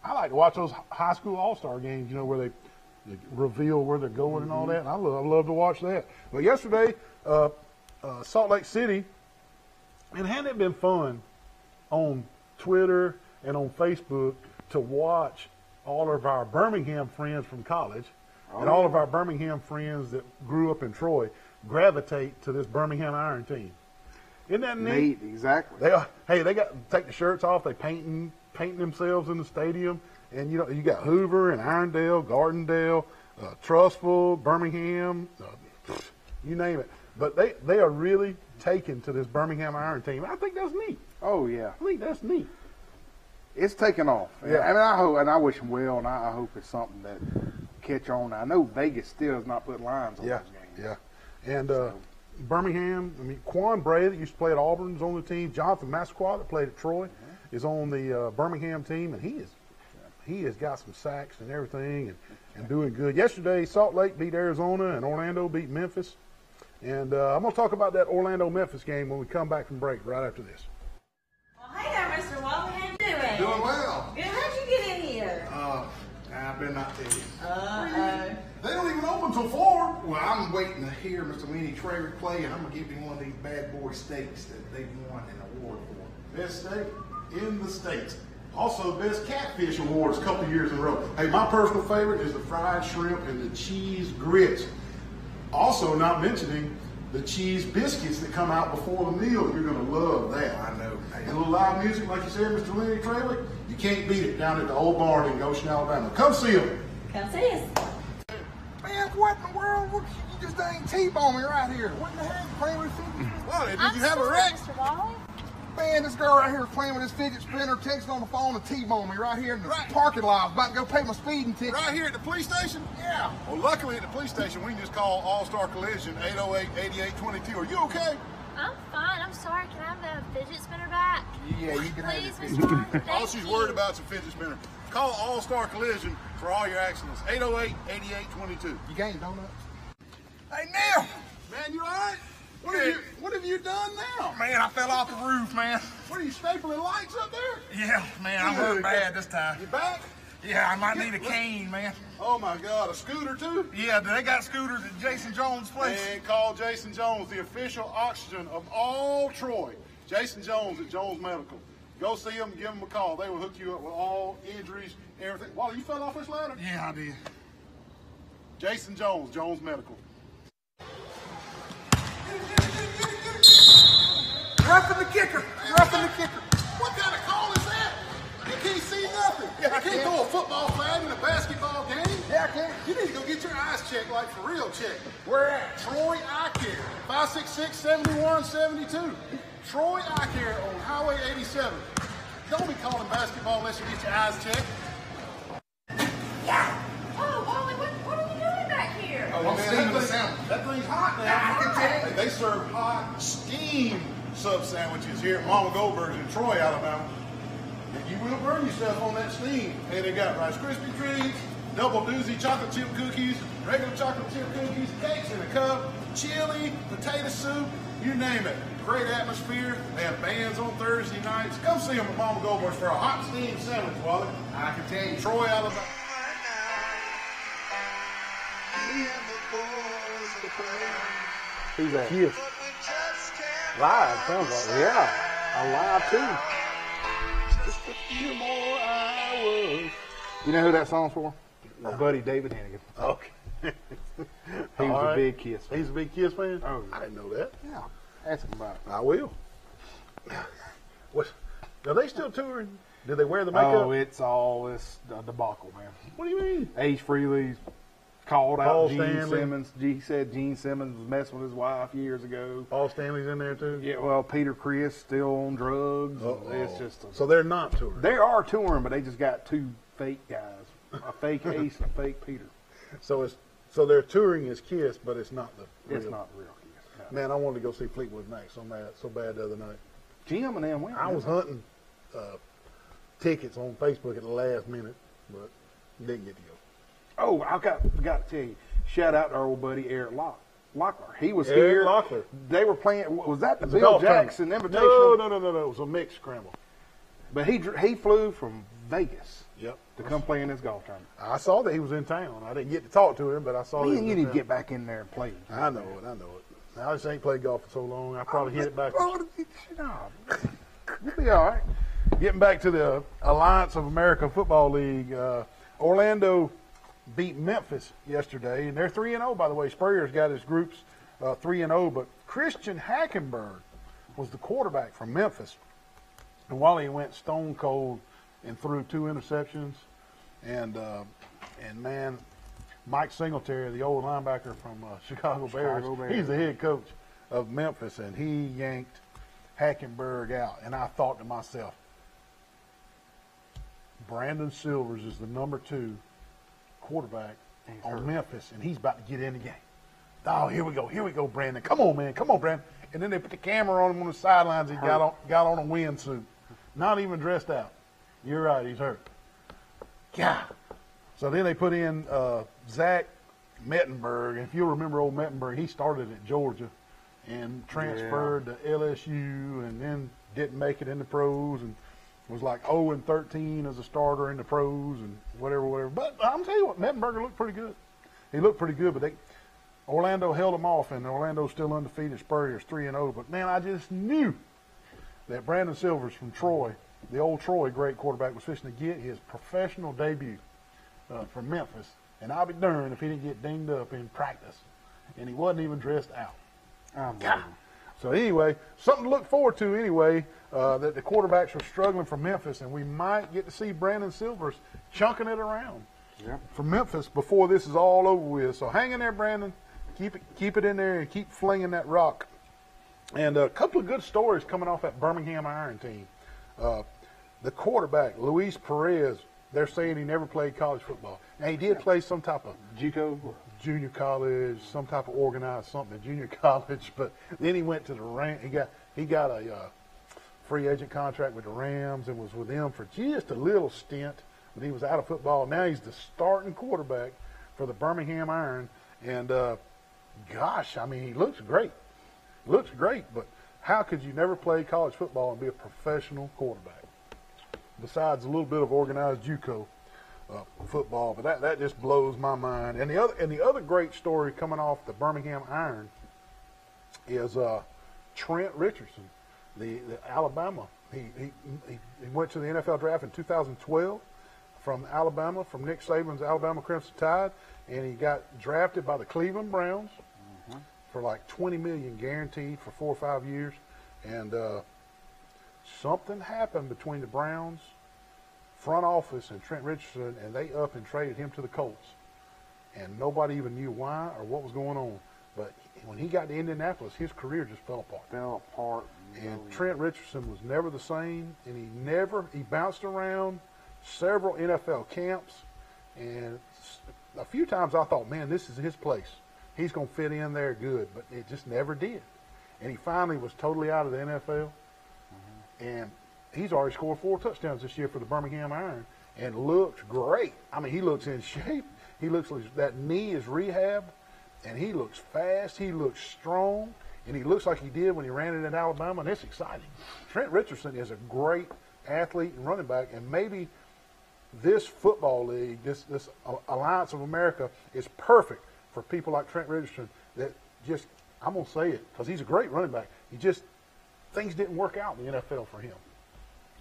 I like to watch those high school all-star games, you know, where they reveal where they're going and all that. And I love to watch that. But yesterday, Salt Lake City And hadn't it been fun on Twitter and on Facebook to watch all of our Birmingham friends from college and all of our Birmingham friends that grew up in Troy gravitate to this Birmingham Iron team? Isn't that neat? Exactly. They got to take the shirts off. They painting themselves in the stadium. And, you got Hoover and Irondale, Gardendale, Trussville, Birmingham, you name it. But they are really taken to this Birmingham Iron team. I think that's neat. Oh, yeah. I think that's neat. It's taking off. Yeah. I mean, I hope, and I wish them well, and I hope it's something that catch on. I know Vegas still has not put lines on those games. Yeah. And Birmingham, Quan Bray that used to play at Auburn is on the team. Jonathan Massaquoi that played at Troy is on the Birmingham team, and he has got some sacks and everything and doing good. Yesterday, Salt Lake beat Arizona, and Orlando beat Memphis. And I'm going to talk about that Orlando-Memphis game when we come back from break right after this. Well, hey there, Mr. Wally. How you doing? Doing well. Good. How'd you get in here? I better not tell you. Uh-oh. They don't even open till 4. Well, I'm waiting to hear Mr. Winnie Traver play, and I'm going to give him one of these bad boy steaks that they won an award for. Best steak in the States. Also, Best Catfish Awards a couple years in a row. Hey, my personal favorite is the fried shrimp and the cheese grits. Also, not mentioning the cheese biscuits that come out before the meal. You're going to love that. I know. Hey, a little live music, like you said, Mr. Lenny Traylor, you can't beat it down at the old barn in Goshen, Alabama. Come see them. Come see us. Man, what in the world? You just dang T-bone me right here. What in the heck? Playing with fidget? Wally, did you have a wreck? Mr. Wally. Man, this girl right here was playing with this fidget spinner, texting on the phone and T-bone me right here in the parking lot. I was about to go pay my speeding ticket. Right here at the police station? Yeah. Well, luckily at the police station, we can just call All-Star Collision 808-8822. Are you okay? I'm fine. I'm sorry. Can I have the fidget spinner back? Yeah, you can Please, have it. Mr. Wally. Thank All she's you. worried about is a fidget spinner. Call All-Star Collision for all your accidents. 808-8822. You gained donuts? Hey, Neal! Man, you all right? What have you done now? Man, I fell off the roof, man. What are you stapling lights up there? Yeah, man, I'm hurt bad this time. You back? Yeah, I might need a cane, man. Oh my God, a scooter too? Yeah, they got scooters at Jason Jones' place. And call Jason Jones, the official oxygen of all Troy. Jason Jones at Jones Medical. Go see them, give them a call. They will hook you up with all injuries, everything. Wally, you fell off this ladder? Yeah, I did. Jason Jones, Jones Medical. Roughing the kicker. Roughing the kicker. What kind of call is that? You can't see nothing. Yeah, I you can't can. throw a football flag in a basketball game. Yeah, I can. You need to go get your eyes checked, like for real check. Where at? Troy Eye Care, 566-7172. Troy Eye Care on Highway 87. Don't be calling basketball unless you get your eyes checked. Oh, Wally, what are you doing back here? Oh, I'm steaming the sandwich. That thing's hot now. I can tell. Hey, they serve hot steam sub sandwiches here at Mama Goldberg's in Troy, Alabama. And you will burn yourself on that steam. Hey, they got Rice Krispie treats, double doozy chocolate chip cookies, regular chocolate chip cookies, cakes in a cup, chili, potato soup, you name it. Great atmosphere. They have bands on Thursday nights. Come see them at Mama Goldberg's for a hot steam sandwich, Wally. I can tell you. Troy, Alabama. Who's that? Kiss. Live, sounds like. Yeah, alive too. Just a few more hours. You know who that song's for? My buddy David Hannigan. Okay. He was All a right. big Kiss fan. He's a big Kiss fan? Oh, I didn't know that. yeah. Ask him about it. I will. Are they still touring? Did they wear the makeup? Oh, it's all this debacle, man. What do you mean? Ace Frehley's called Paul out Gene Stanley. Simmons. He said Gene Simmons was messing with his wife years ago. Paul Stanley's in there too? Yeah, well, Peter Criss still on drugs. Uh-oh. It's just So they're not touring. they are touring, but they just got two fake guys, a fake Ace and a fake Peter. So they're touring as Kiss, but it's not the real. It's not real Kiss. No. Man, I wanted to go see Fleetwood Mac so bad the other night. Jim and them went. I was hunting tickets on Facebook at the last minute, but didn't get to go. Oh, forgot to tell you. Shout out to our old buddy Eric Locklear. He was Eric here. Locklear. They were playing. Was that the It was a Bill golf Jackson tournament. Invitational? No. It was a mixed scramble. But he flew from Vegas Yep. to come play in this golf tournament. I saw that he was in town. I didn't get to talk to him, but I saw that he Man, was you in need to town. get back in there and play. I know it. I just ain't played golf for so long. I probably hit it back. You'll be all right. Getting back to the Alliance of America Football League, Orlando beat Memphis yesterday, and they're 3-0, by the way. Spurrier's got his groups 3-0, but Christian Hackenberg was the quarterback from Memphis. And Wally went stone cold and threw 2 interceptions. And man, Mike Singletary, the old linebacker from Chicago Bears, he's the head coach of Memphis, and he yanked Hackenberg out. And I thought to myself, Brandon Silvers is the number 2 quarterback on Memphis, and he's about to get in the game. Oh, here we go, Brandon. Come on, man. Come on, Brandon. And then they put the camera on him on the sidelines. He got on a windsuit. Not even dressed out. You're right, he's hurt. God. So then they put in Zach Mettenberg. And if you'll remember old Mettenberg, he started at Georgia and transferred to LSU and then didn't make it in the pros and was like 0-13 as a starter in the pros and whatever. But I'm telling you what, Mettenberger looked pretty good. He looked pretty good, but Orlando held him off, and Orlando's still undefeated. Spurrier's 3-0. But, man, I just knew that Brandon Silvers from Troy, the old Troy great quarterback, was fixing to get his professional debut for Memphis. And I'll be darned if he didn't get dinged up in practice. And he wasn't even dressed out. So, anyway, something to look forward to anyway, that the quarterbacks are struggling for Memphis, and we might get to see Brandon Silvers chunking it around for Memphis before this is all over with. So hang in there, Brandon. Keep it in there and keep flinging that rock. And a couple of good stories coming off that Birmingham Iron team. The quarterback, Luis Perez, they're saying he never played college football. Now, he did play some type of JUCO, junior college, some type of organized something at junior college, but then he went to the Rams. He got a free agent contract with the Rams and was with them for just a little stint, but he was out of football. Now he's the starting quarterback for the Birmingham Iron, and gosh, I mean, he looks great. But how could you never play college football and be a professional quarterback? Besides a little bit of organized JUCO football, but that just blows my mind. And the other great story coming off the Birmingham Iron is Trent Richardson, the Alabama. He went to the NFL draft in 2012 from Alabama, from Nick Saban's Alabama Crimson Tide, and he got drafted by the Cleveland Browns for like $20 million guaranteed for 4 or 5 years. And something happened between the Browns front office and Trent Richardson, and they up and traded him to the Colts. And nobody even knew why or what was going on. But when he got to Indianapolis, his career just fell apart. And Trent Richardson was never the same, and he bounced around several NFL camps. And a few times I thought, man, this is his place. He's going to fit in there good, but it just never did. And he finally was totally out of the NFL. And he's already scored 4 touchdowns this year for the Birmingham Iron and looks great. I mean, he looks in shape. He looks like that knee is rehabbed, and he looks fast. He looks strong, and he looks like he did when he ran it in Alabama, and it's exciting. Trent Richardson is a great athlete and running back, and maybe this football league, this Alliance of America, is perfect for people like Trent Richardson that just, I'm going to say it, because he's a great running back. Things didn't work out in the NFL for him.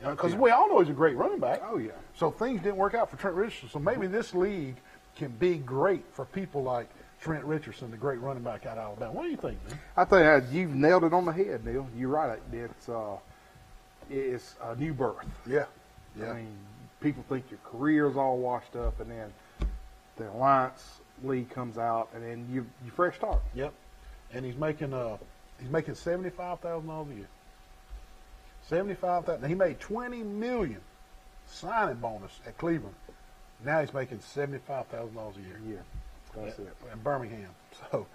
Because we all know he's a great running back. Oh, yeah. So things didn't work out for Trent Richardson. So maybe this league can be great for people like Trent Richardson, the great running back out of Alabama. What do you think, man? I tell you, you've nailed it on the head, Neal. You're right. It's a new birth. Yeah. I mean, people think your career's all washed up, and then the Alliance League comes out, and then you fresh start. Yep. And he's making $75,000 a year. $75,000. He made $20 million signing bonus at Cleveland. Now he's making $75,000 a year. Yeah, that's it. In Birmingham. So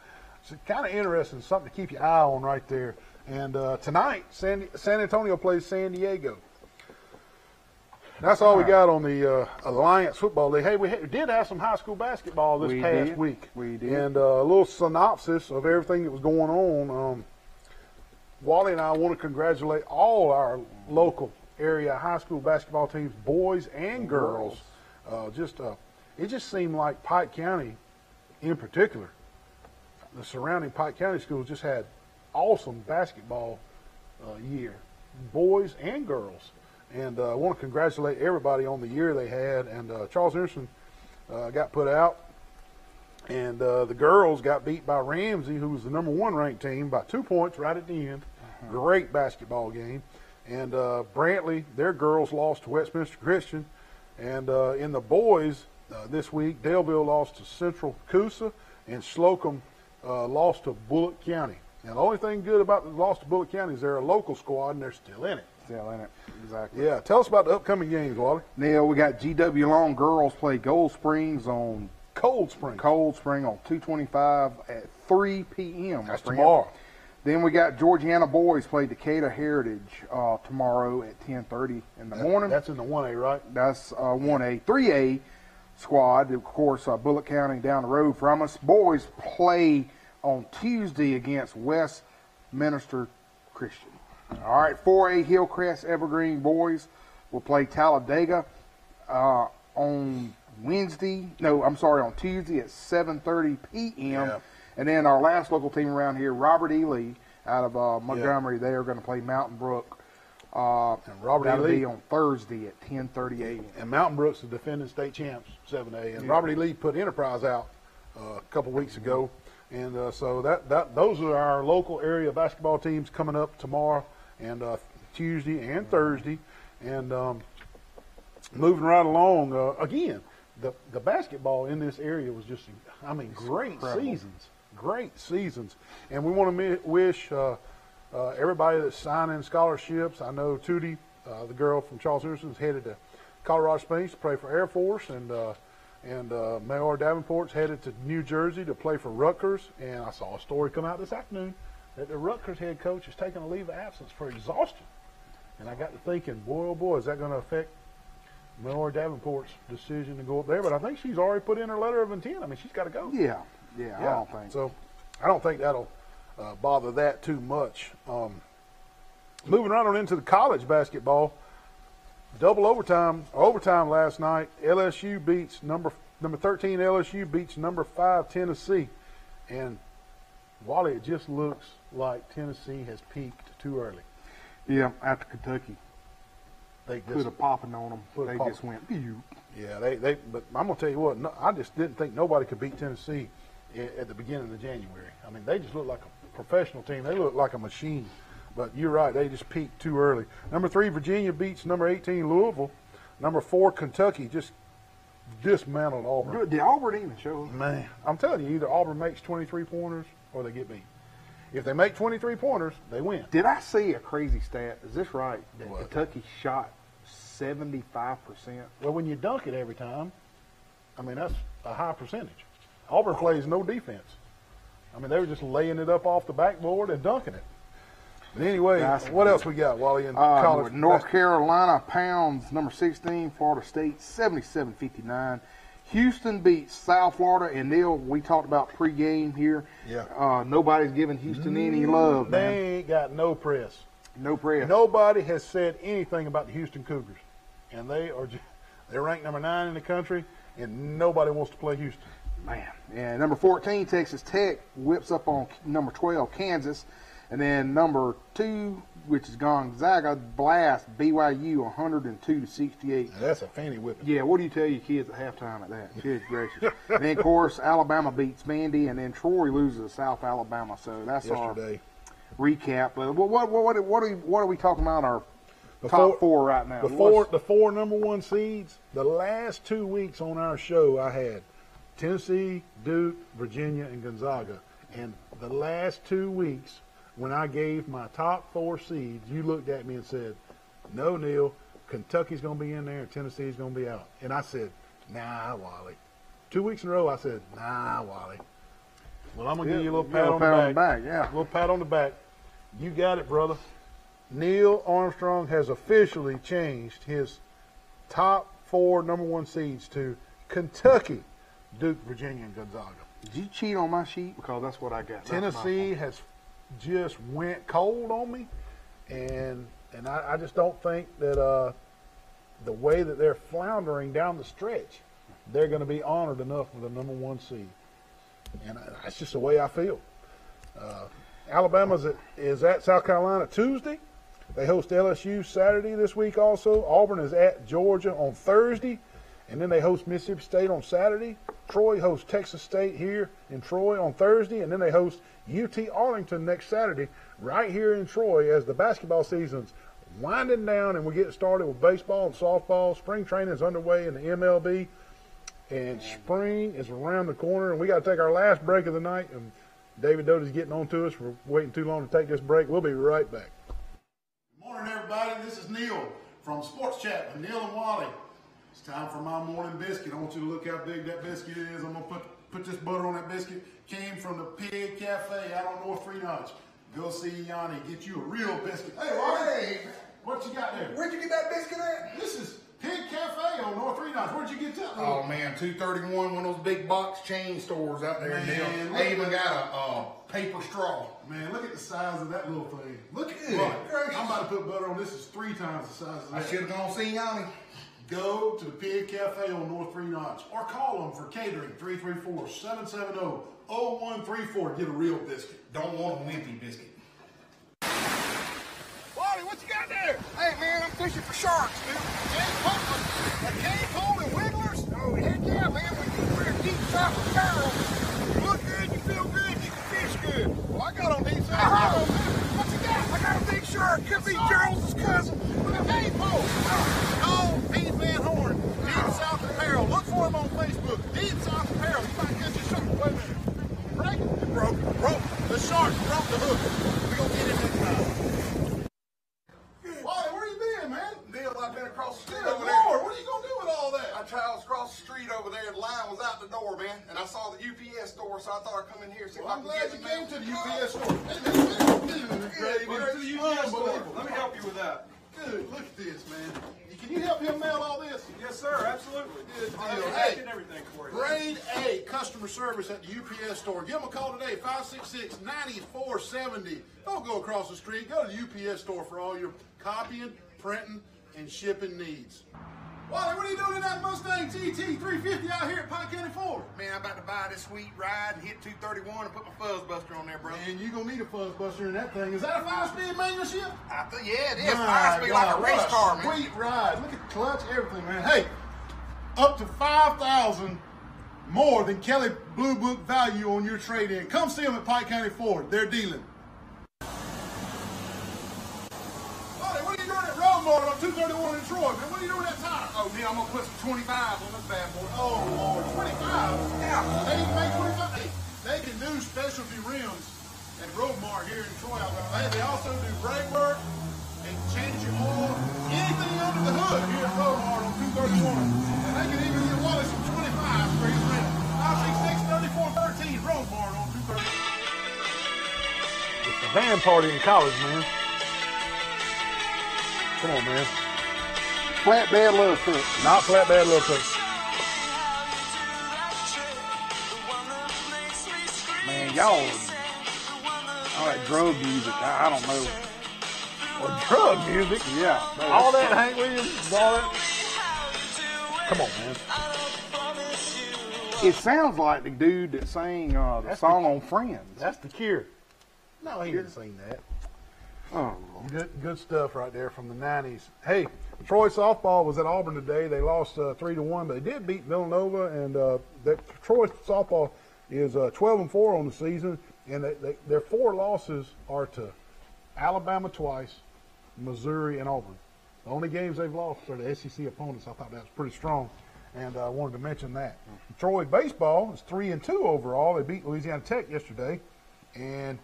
it's kind of interesting, something to keep your eye on right there. And tonight, San Antonio plays San Diego. That's all we got on the Alliance Football League. Hey, we did have some high school basketball this past week. We did. And a little synopsis of everything that was going on. Wally and I want to congratulate all our local area high school basketball teams, boys and girls. It just seemed like Pike County, in particular, the surrounding Pike County schools just had awesome basketball year, boys and girls. And I want to congratulate everybody on the year they had. And Charles Henderson got put out. And the girls got beat by Ramsey, who was the #1 ranked team, by 2 points right at the end. Great basketball game. And Brantley, their girls lost to Westminster Christian. And in the boys this week, Daleville lost to Central Coosa, and Slocum lost to Bullock County. And the only thing good about the loss to Bullock County is they're a local squad, and they're still in it. Still in it, exactly. Yeah, tell us about the upcoming games, Wally. Neal, we got GW Long girls play Gold Springs on Cold Spring on 225 at 3 p.m. That's tomorrow. Then we got Georgiana boys play Decatur Heritage tomorrow at 10:30 in the morning. That's in the 1A, right? That's 1A. 3A squad, of course, Bullock County down the road from us. Boys play on Tuesday against Westminster Christian. All right, 4A Hillcrest Evergreen boys will play Talladega on Tuesday at 7:30 p.m. Yeah. And then our last local team around here, Robert E. Lee, out of Montgomery, they are going to play Mountain Brook. And Robert E. That'll Lee be on Thursday at 10:30 a.m. And Mountain Brook's the defending state champs, 7A. And Robert E. Lee put Enterprise out a couple weeks ago. And so those are our local area basketball teams coming up tomorrow and Tuesday and Thursday. And moving right along, again, the basketball in this area was just, great incredible. seasons. Great seasons. And we want to wish everybody that's signing scholarships. I know Tootie, the girl from Charles Henderson, is headed to Colorado Springs to play for Air Force, and Mayor Davenport's headed to New Jersey to play for Rutgers. And I saw a story come out this afternoon that the Rutgers head coach is taking a leave of absence for exhaustion. And I got to thinking, boy, oh boy, is that going to affect Mayor Davenport's decision to go up there? But I think she's already put in her letter of intent. She's got to go. Yeah, I don't think so. I don't think that'll bother that too much. Moving right on into the college basketball, overtime last night. LSU beats number 13 LSU beats number 5 Tennessee, and Wally, it just looks like Tennessee has peaked too early. Yeah, after Kentucky, they put a popping on them. They just went. Pew. Yeah, they. But I'm gonna tell you what, I just didn't think nobody could beat Tennessee at the beginning of January. They just look like a professional team. They look like a machine. But you're right, they just peaked too early. Number 3 Virginia beats number 18 Louisville. Number 4 Kentucky just dismantled Auburn. Did Auburn even show up? Man, I'm telling you, either Auburn makes 23 pointers or they get beat. If they make 23 pointers, they win. Did I see a crazy stat? Is this right? That Kentucky shot 75%. Well, when you dunk it every time, that's a high percentage. Auburn plays no defense. They were just laying it up off the backboard and dunking it. But anyway, what else we got, Wally, in college? North Carolina pounds number 16 Florida State 77-59. Houston beats South Florida, and Neal, we talked about pregame here. Yeah. Nobody's giving Houston any love, man. They ain't got no press. No press. Nobody has said anything about the Houston Cougars, and they're ranked number 9 in the country, and nobody wants to play Houston. Man. And number 14 Texas Tech whips up on number 12 Kansas, and then number 2, which is Gonzaga, blast BYU 102-68. Now that's a fanny whipping. Yeah, what do you tell your kids at halftime at that? Good gracious. And then, of course, Alabama beats Vandy, and then Troy loses to South Alabama. So that's yesterday. Our recap. But what are we talking about? Our top 4 right now. The 4 number 1 seeds. The last 2 weeks on our show, I had Tennessee, Duke, Virginia, and Gonzaga. And the last 2 weeks, when I gave my top 4 seeds, you looked at me and said, no, Neal, Kentucky's going to be in there and Tennessee's going to be out. And I said, nah, Wally. 2 weeks in a row, I said, nah, Wally. Well, I'm going to give you a little pat on the back. Yeah. A little pat on the back. You got it, brother. Neil Armstrong has officially changed his top 4 number 1 seeds to Kentucky, Duke, Virginia, and Gonzaga. Did you cheat on my sheet? Because that's what I got. Tennessee has just went cold on me, and I just don't think that the way that they're floundering down the stretch, they're going to be honored enough with a number 1 seed. And that's just the way I feel. Alabama is at South Carolina Tuesday. They host LSU Saturday this week also. Auburn is at Georgia on Thursday. And then they host Mississippi State on Saturday. Troy hosts Texas State here in Troy on Thursday. And then they host UT Arlington next Saturday right here in Troy as the basketball season's winding down and we're getting started with baseball and softball. Spring training is underway in the MLB. And spring is around the corner. And we got to take our last break of the night. And David Doty's getting on to us. We're waiting too long to take this break. We'll be right back. Good morning, everybody. This is Neal from Sports Chat with Neal and Wally. It's time for my morning biscuit. I want you to look how big that biscuit is. I'm going to put this butter on that biscuit. Came from the Pig Cafe out on North 3 Notch. Go see Yanni. Get you a real biscuit. Hey, Wally. What you got there? Where'd you get that biscuit at? This is Pig Cafe on North 3 Notch. Where'd you get that? Oh man, 231, one of those big box chain stores out there. Man, They even got a paper straw. Man, look at the size of that little thing. Look at Good it. gracious. I'm about to put butter on this. Is 3 times the size of I that. should have gone see Yanni. Go to the Pig Cafe on North 3 Notch or call them for catering 334-770-0134. Get a real biscuit. Don't want a wimpy biscuit. Wally, what you got there? Hey man, I'm fishing for sharks, dude. A cane pole and wigglers? Oh heck yeah, man. When you're deep south of barrel, you look good, you feel good, you can fish good. Well, I got on these sides. What you got? I got a big shark. Could be Charles's cousin with a cane pole. Oh, Pete Van Horn, Deep South Apparel. Look for him on Facebook. Deep South Apparel. You might catch a shark. Wait a minute. Break it. It broke. The shark broke the hook. We're going to get him next time. Wally, where you been, man? Neil, I've been across the street Good over Lord, there. what are you going to do with all that? I traveled across the street over there, and the line was out the door, man. And I saw the UPS store, so I thought I'd come in here and see Well, if I I'm can glad get you came to the UPS store. To the UPS store. Let me help you with that. Good, look at this, man. Can you help him mail all this? Yes, sir. Absolutely. Good deal. I'll Hey, get everything for you. Grade A customer service at the UPS store. Give them a call today, 566-9470. Don't go across the street. Go to the UPS store for all your copying, printing, and shipping needs. Wally, what are you doing in that Mustang GT 350 out here at Pike County Ford? Man, I'm about to buy this sweet ride and hit 231 and put my fuzz buster on there, bro. And you're going to need a fuzz buster in that thing. Is that a 5-speed manual shift? Yeah, it is. My 5-speed like a God, race what car, man. Sweet ride. Look at the clutch, everything, man. Hey, up to $5,000 more than Kelly Blue Book value on your trade-in. Come see them at Pike County Ford. They're dealing. Buddy, what are you doing at Roadmart on 231 in Troy, man? What are you doing at time? Oh, Neil, I'm going to put some 25 on this bad boy. Oh, Lord, 25? Yeah. They can make 25. They can do specialty rims at Roadmart here in Troy, Alabama. They also do brake work and change your oil, anything under the hood here at Roadmart on 231. And they can even get Wally some 25 for his rim. 566-3413, Roadmart on 231. It's a band party in college, man. Come on, man. Flatbed love cook. Not flatbed little cook. Man, y'all, all that drug music, I don't know. Or drug music. Yeah. All that Hank Williams, all that. Come on, man. It sounds like the dude that sang the song on Friends. That's the Cure. No, he didn't sing that. Oh, Good stuff right there from the 90s. Hey, Troy softball was at Auburn today. They lost 3-1, but they did beat Villanova, and Troy softball is 12-4 on the season, and their 4 losses are to Alabama twice, Missouri, and Auburn. The only games they've lost are the SEC opponents. I thought that was pretty strong, and I wanted to mention that. Troy baseball is 3-2 overall. They beat Louisiana Tech yesterday, and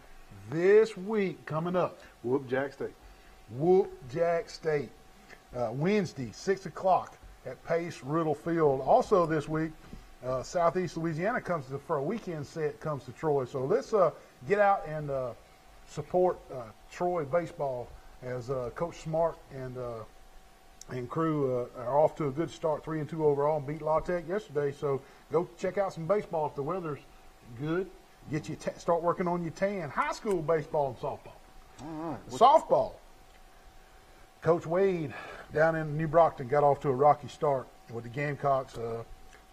this week coming up, whoop Jack State. Whoop Jack State. Wednesday, 6 o'clock at Pace Riddle Field. Also this week, Southeast Louisiana comes for a weekend set, comes to Troy. So let's get out and support Troy baseball as Coach Smart and crew are off to a good start, 3-2 overall, and beat La Tech yesterday. So go check out some baseball if the weather's good. Get you start working on your tan. High school baseball and softball. All right. Softball. Coach Wade down in New Brockton got off to a rocky start with the Gamecocks.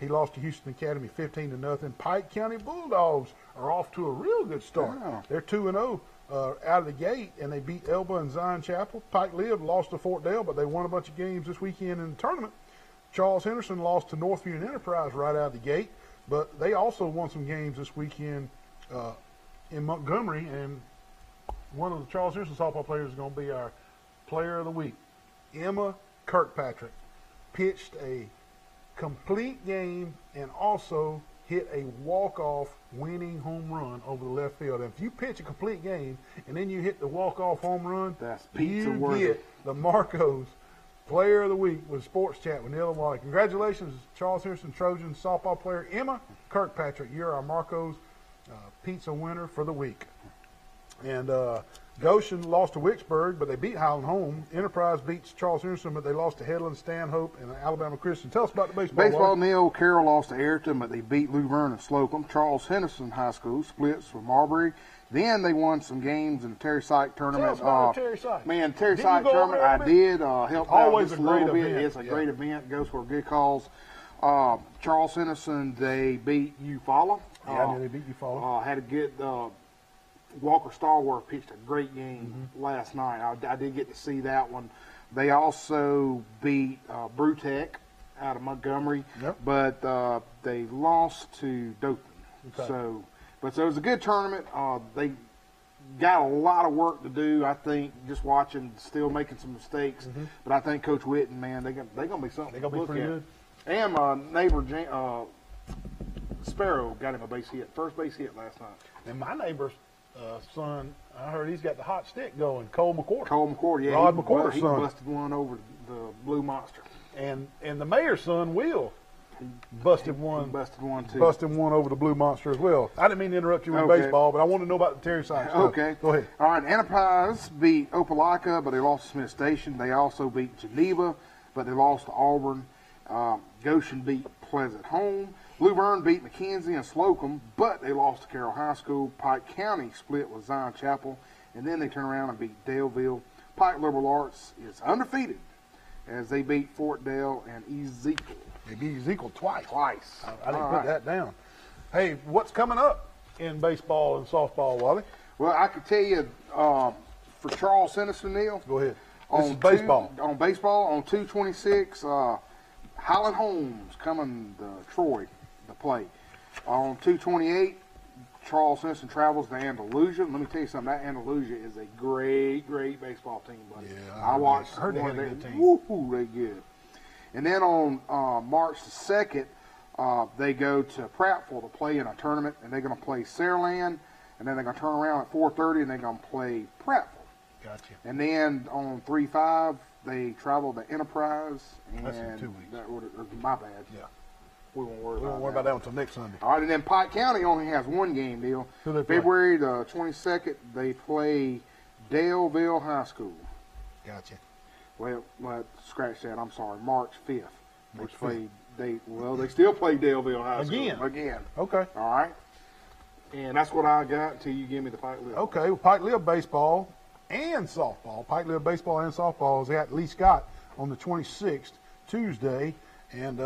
He lost to Houston Academy 15-0. Pike County Bulldogs are off to a real good start. Wow. They're 2-0 out of the gate, and they beat Elba and Zion Chapel. Pike Live lost to Fort Dale, but they won a bunch of games this weekend in the tournament. Charles Henderson lost to Northview and Enterprise right out of the gate, but they also won some games this weekend in Montgomery, and one of the Charles Henderson softball players is going to be our player of the week. Emma Kirkpatrick pitched a complete game and also hit a walk-off winning home run over the left field. And if you pitch a complete game and then you hit the walk-off home run, That's pizza you worthy. get the Marcos Player of the Week with Sports Chat with Neal and Wally. Congratulations, Charles Henderson Trojans softball player Emma Kirkpatrick. You're our Marcos pizza winner for the week. And Goshen lost to Wicksburg, but they beat Highland home. Enterprise beats Charles Henderson, but they lost to Headland, Stanhope, and Alabama Christian. Tell us about the baseball. Baseball, Neal Carroll lost to Ayrton, but they beat Luverne and Slocum. Charles Henderson High School splits with Marbury. Then they won some games in the Terry Syke tournament. Tell us about the Terry Syke. Man, Terry Didn't you Syke go over tournament, there a I bit? did help Always out just a a little great bit. event, It's a yeah. great event. Goes for good cause. Charles Henderson, they beat Eufaula. Yeah, I knew they beat Eufaula. Had a good Walker Stallworth pitched a great game last night. I did get to see that one. They also beat Brutech out of Montgomery, Yep. but they lost to Dothan. Okay. So it was a good tournament. They got a lot of work to do. I think just watching, still making some mistakes. But I think Coach Witten, man, they're gonna be something. They're going to to be look pretty at. good. And my neighbor Sparrow got him a first base hit last night. And my neighbor's son, I heard he's got the hot stick going, Cole McCord. Cole McCord, yeah, Rod McCord's he son. busted one over the Blue Monster. And the mayor's son, Will, busted one. He busted one too. Busted one over the Blue Monster as well. I didn't mean to interrupt you with Okay. baseball, but I want to know about the Terry Syke stuff. Okay. Go ahead. All right, Enterprise beat Opelika, but they lost to Smith Station. They also beat Geneva, but they lost to Auburn. Goshen beat Pleasant Home. Luverne beat McKenzie and Slocum, but they lost to Carroll High School. Pike County split with Zion Chapel, and then they turn around and beat Daleville. Pike Liberal Arts is undefeated as they beat Fort Dale and Ezekiel. They beat Ezekiel twice. I didn't All put right. that down. Hey, what's coming up in baseball and softball, Wally? Well, I can tell you for Charles Henderson, Neal. Go ahead. This is baseball. On baseball, on 2/26, Highland Holmes coming to Troy to play. On 2/28, Charles Henderson travels to Andalusia. Let me tell you something. That Andalusia is a great, great baseball team, buddy. Yeah, I watched. I heard they one had a of good team. Woo, they good. And then on March the 2nd, they go to Prattville to play in a tournament, and they're going to play Saraland, and then they're going to turn around at 4:30, and they're going to play Prattville. Gotcha. And then on 3/5, they travel to Enterprise. And That's in 2 weeks. My bad. Yeah. We won't worry We about won't worry about that until next Sunday. All right, and then Pike County only has one game deal. Who they play? February the 22nd, they play Daleville High School. Gotcha. Well, scratch that. I'm sorry. March 5th. March They still play Daleville High Again. School. Again. Okay. All right. And that's what I got until you give me the Pike list. Okay, well, Pike Live baseball and softball. Pike Live baseball and softball they at least got on the 26th, Tuesday. And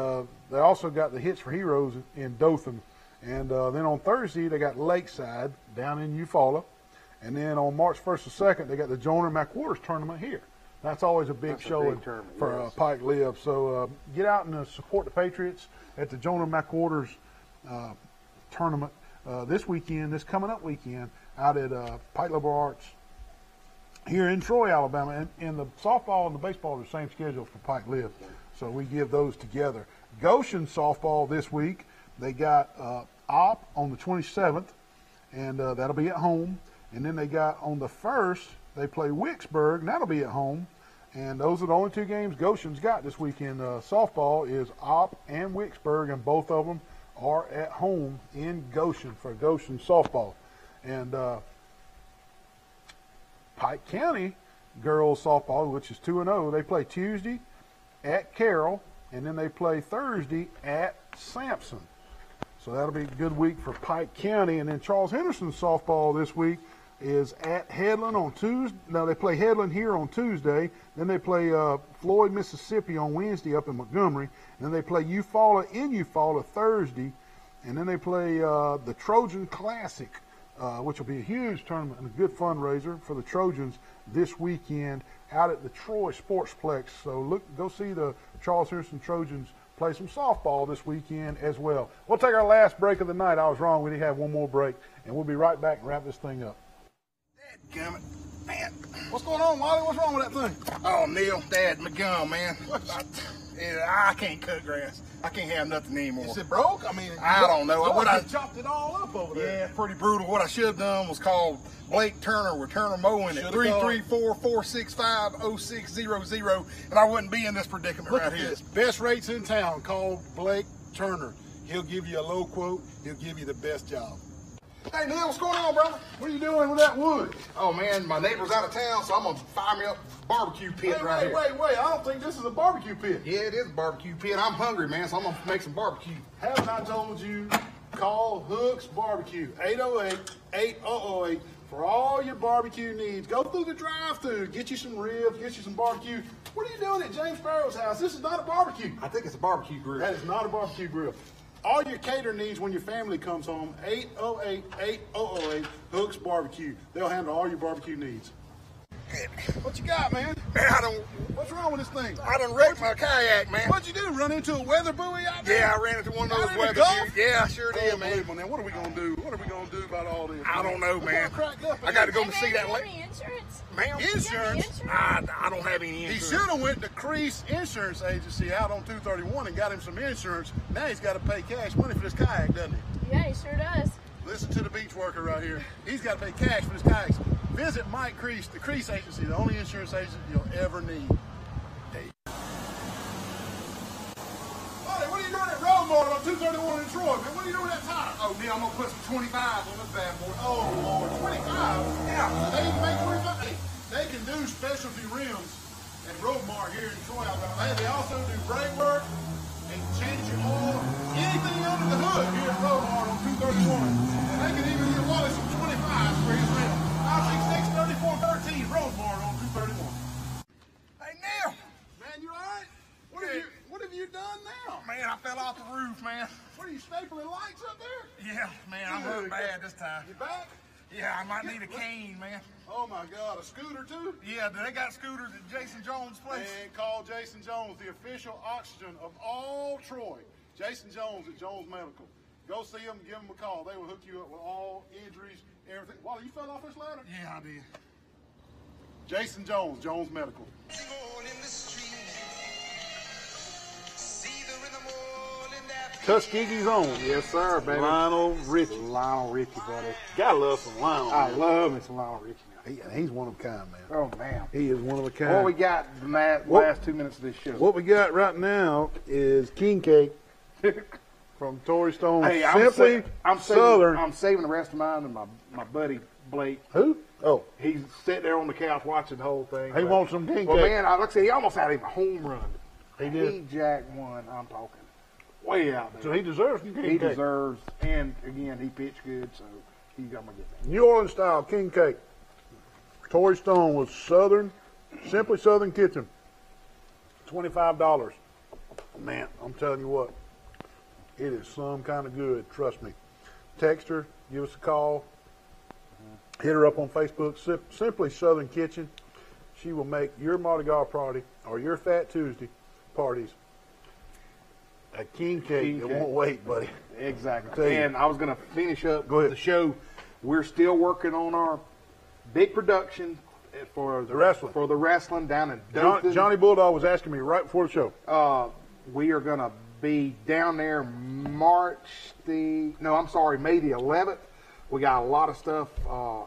they also got the Hits for Heroes in Dothan. And then on Thursday, they got Lakeside down in Eufaula. And then on March 1st or 2nd, they got the Joiner McWaters tournament here. That's always a big That's a show big tournament, for yes. Pike Live. So get out and support the Patriots at the Joiner McWaters tournament this coming up weekend out at Pike Liberal Arts here in Troy, Alabama. And the softball and the baseball are the same schedule for Pike Live. So we give those together. Goshen softball this week, they got Op on the 27th, and that'll be at home. And then they got on the 1st, they play Wicksburg, and that'll be at home. And those are the only two games Goshen's got this weekend. Softball is Op and Wicksburg, and both of them are at home in Goshen for Goshen softball. And Pike County girls softball, which is 2-0, they play Tuesday at Carroll, and then they play Thursday at Sampson. So that'll be a good week for Pike County. And then Charles Henderson softball this week, is at Headland on Tuesday. Now, they play Headland here on Tuesday. Then they play Floyd, Mississippi on Wednesday up in Montgomery. And then they play Eufaula in Eufaula Thursday. And then they play the Trojan Classic, which will be a huge tournament and a good fundraiser for the Trojans this weekend out at the Troy Sportsplex. So go see the Charles Henderson Trojans play some softball this weekend as well. We'll take our last break of the night. I was wrong. We did have one more break, and we'll be right back and wrap this thing up. Dadgummit. Man, What's going on, Wally? What's wrong with that thing? oh, Neal, Dad, my gum, man. I can't cut grass. I can't have nothing anymore. Is it broke? I mean, I don't know. What What I chopped it all up over there. Yeah, pretty brutal. What I should have done was called Blake Turner with Turner Mowing at 334-465-0600, and I wouldn't be in this predicament Look right at here. this. Best rates in town. Call Blake Turner. He'll give you a low quote. He'll give you the best job. Hey, Neal, what's going on, brother? What are you doing with that wood? Oh man, my neighbor's out of town, so I'm gonna fire me up a barbecue pit right here. Wait. I don't think this is a barbecue pit. Yeah, it is a barbecue pit. I'm hungry, man, so I'm gonna make some barbecue. Haven't I told you, call Hooks Barbecue, 808-8008 for all your barbecue needs. Go through the drive-thru, get you some ribs, get you some barbecue. What are you doing at James Sparrow's house? This is not a barbecue. I think it's a barbecue grill. That is not a barbecue grill. All your cater needs when your family comes home, 808-8008 Hooks Barbecue. They'll handle all your barbecue needs. What you got, man? Man, What's wrong with this thing? I done wrecked my kayak, man. What'd you do, run into a weather buoy out there? Yeah, I ran into one of those Out in the weather Gulf? shoes. Yeah, I sure did, man. Unbelievable, man. What are we going to do? What are we going to do about all this? I don't know, We're man. cracked up. I got to go Hey, see man, that you have lady. any insurance? Ma'am? Insurance? I don't have any He insurance. should have went to Crease Insurance Agency out on 231 and got him some insurance. Now he's got to pay cash money for this kayak, doesn't he? Yeah, he sure does. Listen to the beach worker right here. He's got to pay cash for his kayaks. Visit Mike Crease, the Crease Agency, the only insurance agent you'll ever need. Buddy, what are you doing at Roadmart on 231 in Troy, man? What are you doing at that tire? Oh, Neil, I'm going to put some 25s on this bad boy. Oh, Lord, 25? Yeah. They even make 25? They can do specialty rims at Roadmart here in Troy, Alabama. Hey, they also do brake work and change your oil, anything under the hood here at Roadmart on 231. And they can even give Wally some 25s for his rim. 566-3413 Roadmart on 231. Hey, Neil. Man, you all right? What have you done now? Man, I fell off the roof, man. What are you stapling lights up there? Yeah, man, I'm hurt bad this time. You back? Yeah, I might need a cane, man. Oh my God, a scooter too? Yeah, they got scooters at Jason Jones' place. And call Jason Jones, the official oxygen of all Troy. Jason Jones at Jones Medical. Go see him, give him a call. They will hook you up with all injuries, everything. Wally, you fell off this ladder? Yeah, I did. Jason Jones, Jones Medical. Tuskegee's own. Yes, sir, baby. Lionel Richie. Lionel Richie, buddy. Gotta love some Lionel. I man. love me some Lionel Richie. He's one of a kind, man. Oh, man. He is one of a kind. What we got in that last 2 minutes of this show? What we got right now is king cake from Tory Stone. Hey, Simply Southern. I'm saving the rest of mine and my buddy Blake. Who? Oh, He's sitting there on the couch watching the whole thing. he wants some king Well, cake. man, like I said, he almost had him a home run. He did. He jacked one. I'm talking way out there. So he deserves some king He cake. deserves, and again, he pitched good, so he's gonna get that. New Orleans style king cake. Tory Stone was Southern, Simply Southern Kitchen. $25. Man, I'm telling you what, it is some kind of good. Trust me. Text her, give us a call. Hit her up on Facebook, Simply Southern Kitchen. She will make your Mardi Gras party or your Fat Tuesday parties a king cake. King It cake. won't wait, buddy. Tell Exactly. you. And I was gonna finish up Go ahead. the show. We're still working on our big production for The wrestling. For the wrestling down in Dothan. Johnny Bulldog was asking me right before the show. We are going to be down there May the 11th. We got a lot of stuff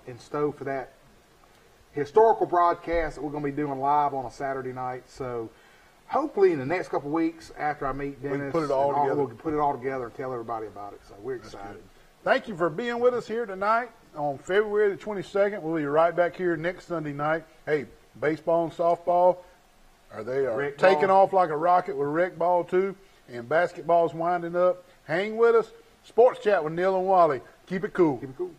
in store for that historical broadcast that we're going to be doing live on a Saturday night. So hopefully in the next couple of weeks after I meet Dennis, can put it all together. we can put it all together and tell everybody about it. So we're excited. Thank you for being with us here tonight on February the 22nd. We'll be right back here next Sunday night. Hey, baseball and softball, they are Rec taking ball. off like a rocket with rec ball too, and basketball's winding up. Hang with us. Sports Chat with Neal and Wally. Keep it cool. Keep it cool.